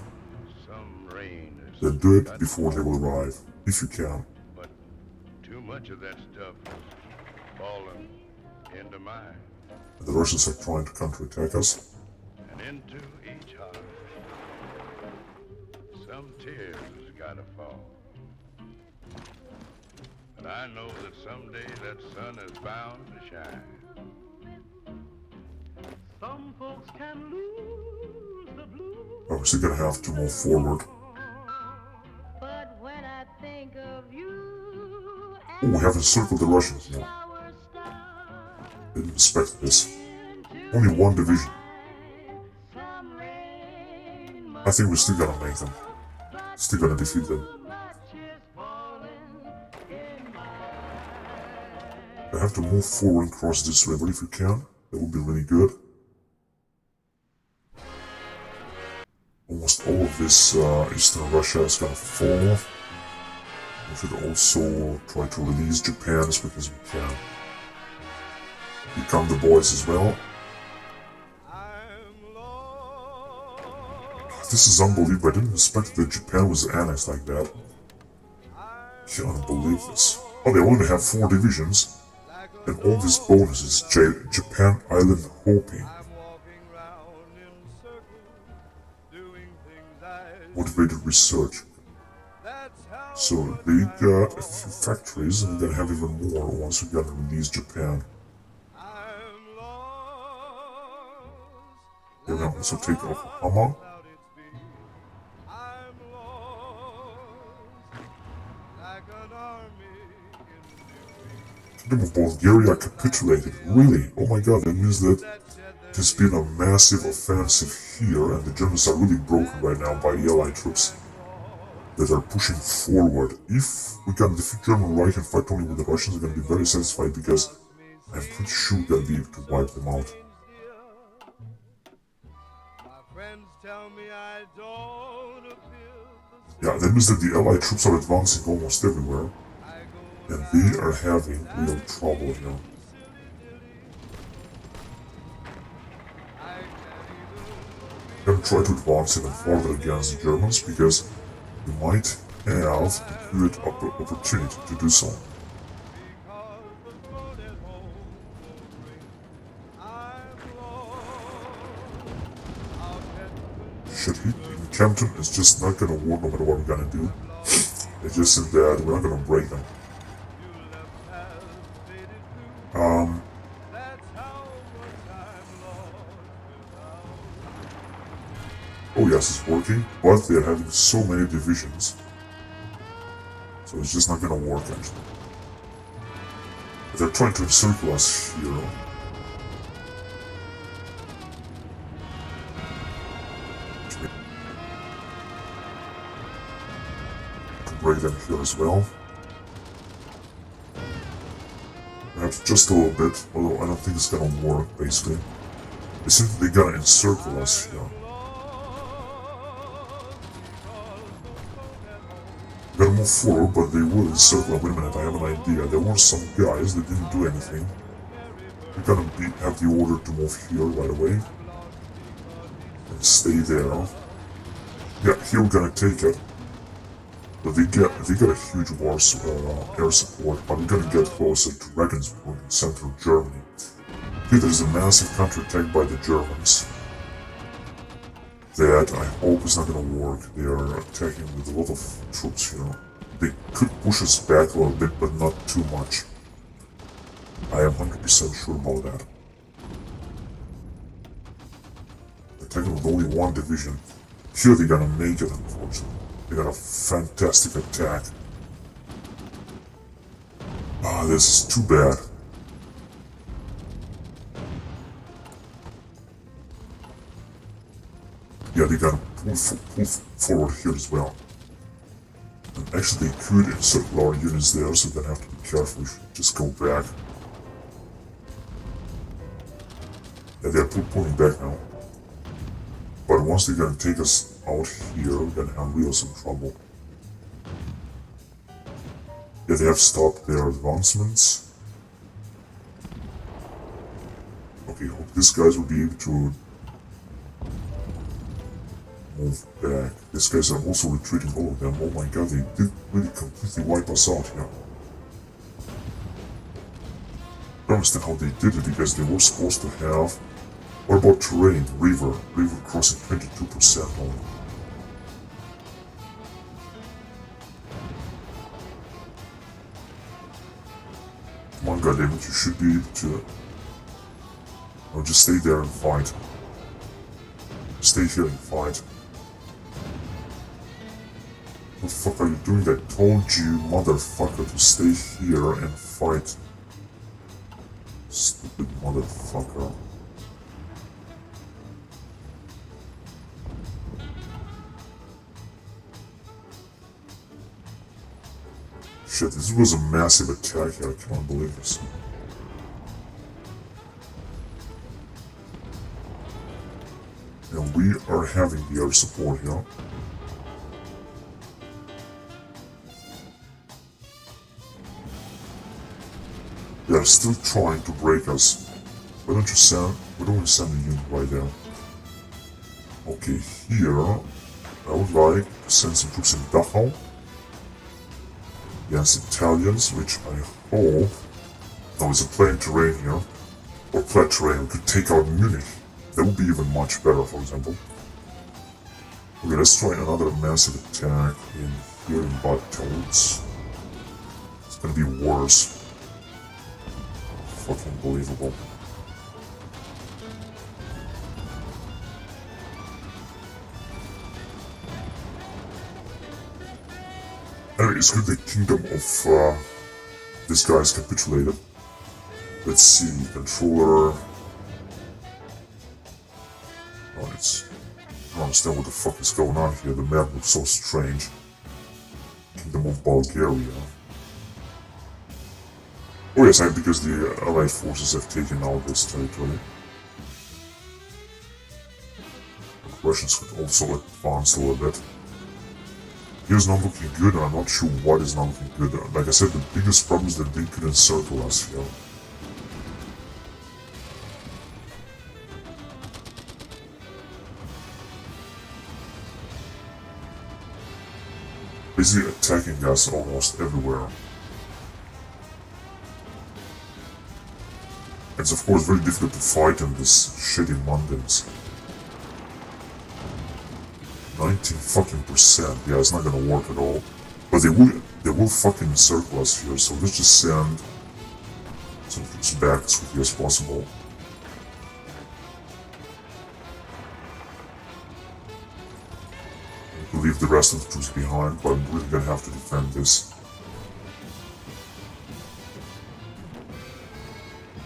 Then do it before they will arrive, if you can. But too much of that stuff falling into mine. The Russians are trying to counterattack us. And into each heart, some tears gotta fall. But I know that someday that sun is bound to shine. Some folks can lose the blues. Oh, we're still gonna have to move forward. But when I think of you, Oh, we have encircled the Russians now. Didn't expect this. Only one division. I think we're still gonna make them. Still gonna defeat them. I have to move forward and cross this river if you can. That would be really good. Almost all of this Eastern Russia is gonna fall. We should also try to release Japan as quick as we can. Become the boys as well. This is unbelievable. I didn't expect that Japan was annexed like that. Can't believe this. Oh, they only have 4 divisions. And all these bonuses. Japan Island Hoping. Motivated research. So they got a few factories and then have even more once we gotta release Japan. They're gonna also take Oklahoma. Kingdom of Bulgaria capitulated. Really? Oh my god, that means that there's been a massive offensive here and the Germans are really broken right now by the Allied troops that are pushing forward. If we can defeat German Reich and fight only with the Russians, we're gonna be very satisfied because I'm pretty sure we're gonna be able to wipe them out. Yeah, that means that the Allied troops are advancing almost everywhere. And they are having real trouble here. I'm gonna try to advance even further against the Germans because we might have a good opportunity to do so. Shit, in Kempton is just not gonna work no matter what we're gonna do. It's just in that we're not gonna break them. Oh yes, it's working, but they're having so many divisions. So it's just not gonna work actually. They're trying to encircle us here. Break them here as well. Perhaps just a little bit, although I don't think it's gonna work basically. It seems they're gonna encircle us here. We gotta move forward, but they will encircle. Wait a minute, I have an idea. There were some guys that didn't do anything. We're gonna have the order to move here right away. And stay there. Yeah, here we're gonna take it. But they got a huge air support, but we're gonna get closer to Regensburg in central Germany. Here there's a massive counterattack by the Germans that I hope is not gonna work. They are attacking with a lot of troops here. They could push us back a little bit, but not too much. I am 100% sure about that. Attacking with only 1 division. Here they're gonna make it, unfortunately. They got a fantastic attack. Ah, this is too bad. Yeah, they gotta pull forward here as well. And actually, they could encircle our units there, so we're gonna have to be careful. We should just go back. Yeah, they're pulling back now. But once they're gonna take us out here, we're gonna have real some trouble. Yeah, they have stopped their advancements. Okay, hope these guys will be able to move back. These guys are also retreating, all of them. Oh my god, they did really completely wipe us out here. I don't understand how they did it, because they were supposed to have... What about terrain? River crossing 22% only. Come on, goddammit, you should be able to... No, just stay there and fight. Stay here and fight. What the fuck are you doing? I told you, motherfucker, to stay here and fight. Stupid motherfucker. Shit, this was a massive attack here, I can't believe this. And we are having the air support here. They are still trying to break us. Why don't we send a unit right there? Okay, here I would like to send some troops in Dachau against Italians, which I hope. No, it's a plain terrain here. Or flat terrain, we could take out Munich. That would be even much better, for example. Okay, let's try another massive attack in here in Bad Tolz. It's gonna be worse. Fucking believable. Anyway, it's good the kingdom of this guy has capitulated. Let's see, controller. Oh, it's. I don't understand what the fuck is going on here. The map looks so strange. Kingdom of Bulgaria. Oh yes, because the Allied forces have taken out this territory. The Russians could also advance a little bit. Here's not looking good, and I'm not sure what is not looking good. Like I said, the biggest problem is that they could encircle us here. Basically attacking us almost everywhere. It's of course very difficult to fight in this shitty mountains. 19% yeah, it's not gonna work at all. But they will fucking encircle us here, so let's just send some troops back as quickly as possible. We'll leave the rest of the troops behind, but I'm really gonna have to defend this.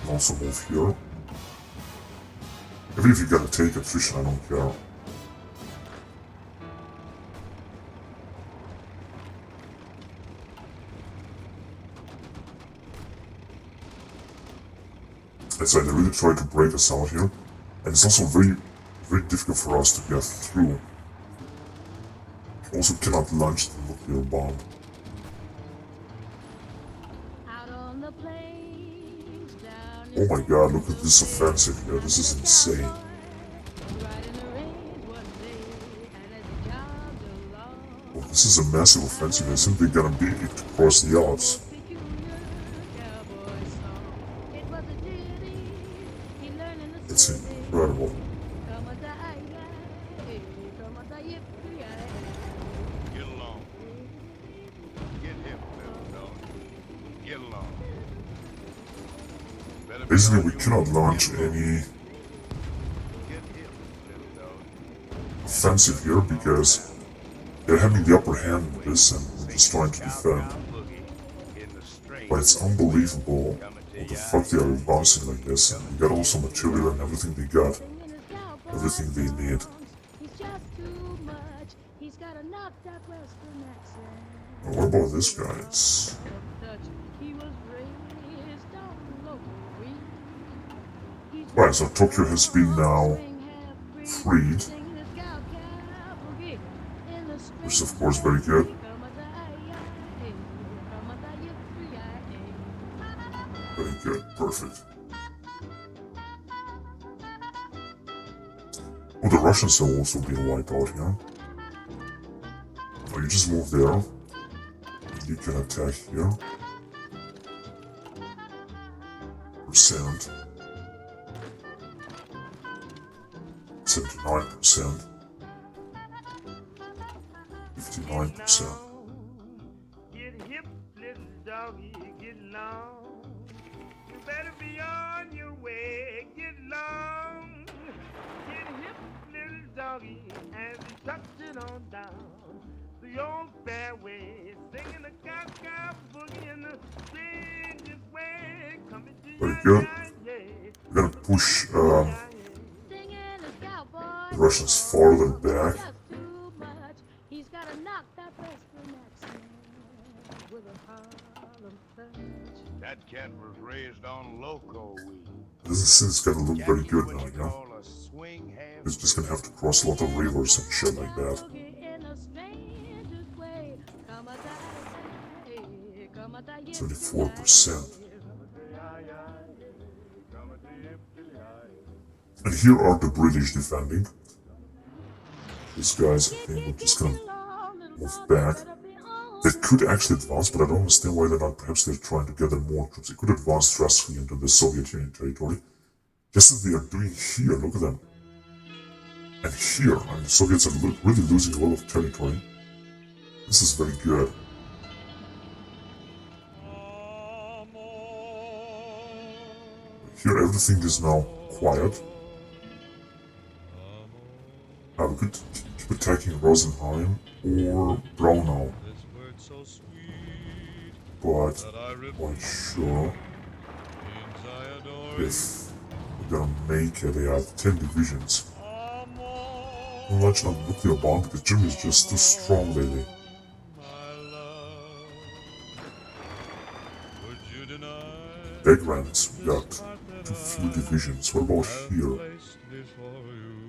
Also move here. Even if you gotta take attrition, I don't care. It's like they really try to break us out here, and it's also very, very difficult for us to get through. Also cannot launch the nuclear bomb. Oh my god, look at this offensive here, this is insane. Well, this is a massive offensive, they're simply gonna beat it across the Alps. It's incredible. Get along. Get him, little dog. Get along. Basically, we cannot launch any offensive here because they're having the upper hand in this and we're just trying to defend. But it's unbelievable what the fuck they are advancing like this, and they got also material and everything they got. Everything they need. And what about this guy? Right, so Tokyo has been now freed, which is of course very good. Very good, perfect. Oh, the Russians have also been wiped out here. Oh, you just move there. You can attack here. Percent. 79%. 59%. Get hip, little doggy, get long. You better be on your way, get long. Get hip, little doggy, as he tucks it on down. The old fairway, singing the cow boogie in the biggest way. Coming to Very good. We're gonna push the Russians farther back. That cat was raised on loco weed. This is gonna look very Cat good what now, you you know? call a swing half. It's just gonna have to cross a lot of rivers and shit like that. In a stranger's way. Come a die, come a die, 24%. And here are the British defending. These guys, I think, we're just gonna move back. They could actually advance, but I don't understand why they're not. Perhaps they're trying to gather more troops. They could advance drastically into the Soviet Union territory. Just as they are doing here, look at them. And here, I mean, the Soviets are really losing a lot of territory. This is very good. Here, everything is now quiet. We could keep attacking Rosenheim or Braunau. But I'm quite sure if we're gonna make it, they have 10 divisions. Not much on nuclear bomb because Germany is just too strong lately. Backgrounds, we got too few divisions. What about here?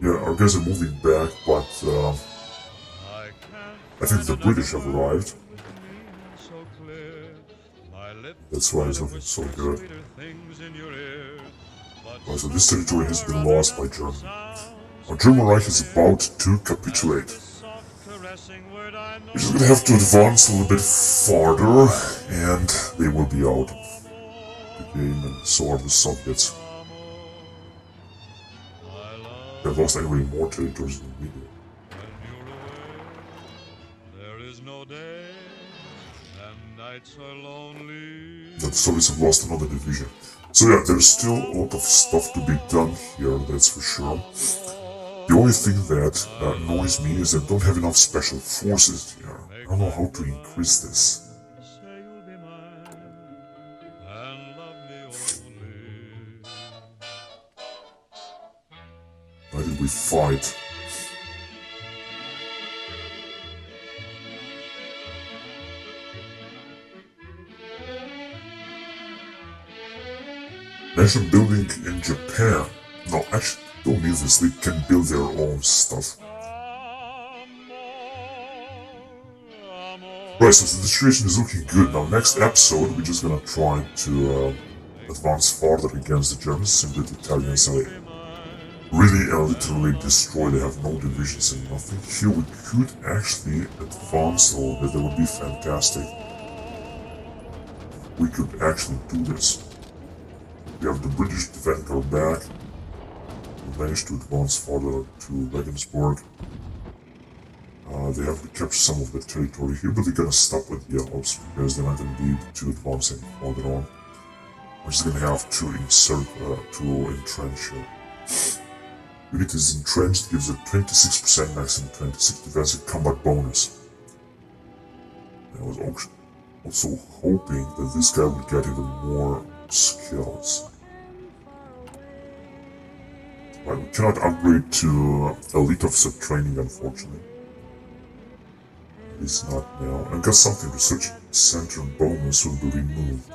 Yeah, our guys are moving back, but I think the British have arrived. That's why it's looking so good. Oh, so this territory has been lost by Germany. Our German Reich is about to capitulate. We're just gonna have to advance a little bit farther, and they will be out of the game, and so are the Soviets. They've lost anyway more territories than we did. The Soviets have lost another division. So yeah, there's still a lot of stuff to be done here, that's for sure. The only thing that annoys me is that I don't have enough special forces here. I don't know how to increase this. Why did we fight? Nation building in Japan. No, actually, don't need this. They can build their own stuff. Right, so the situation is looking good. Now, next episode, we're just gonna try to advance farther against the Germans. Simply the Italians are really literally destroyed. They have no divisions and nothing. Here we could actually advance a little bit. That would be fantastic. We could actually do this. We have the British defending our back. We managed to advance farther to Regensburg. They have to capture some of the territory here, but they're gonna stop with the Alps because they're not gonna be able to advance any farther on. We're just gonna have to entrench here. Unit is entrenched, gives a 26% maximum 26 defensive combat bonus. I was also hoping that this guy would get even more skills. Right, we cannot upgrade to elite officer training, unfortunately. At least not now. And got something, research center bonus will be removed.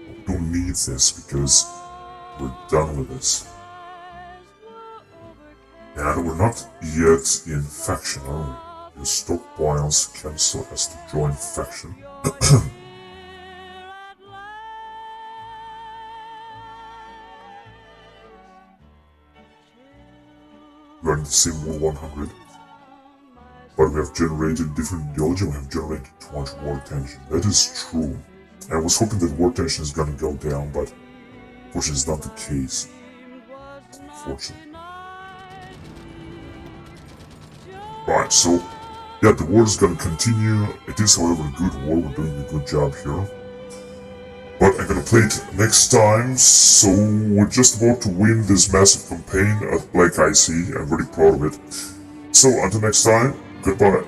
We don't need this because we're done with this. And we're not yet in faction, are we? The stockpiles cancel as to join faction. We're in the same War 100, but we have generated different ideology. We have generated too much war tension. That is true. I was hoping that war tension is gonna go down, but unfortunately it's not the case. Unfortunately. Right, so yeah, the war is gonna continue. It is, however, a good war. We're doing a good job here. But I'm gonna play it next time, so we're just about to win this massive campaign at Black IC. I'm very proud of it. So until next time, goodbye.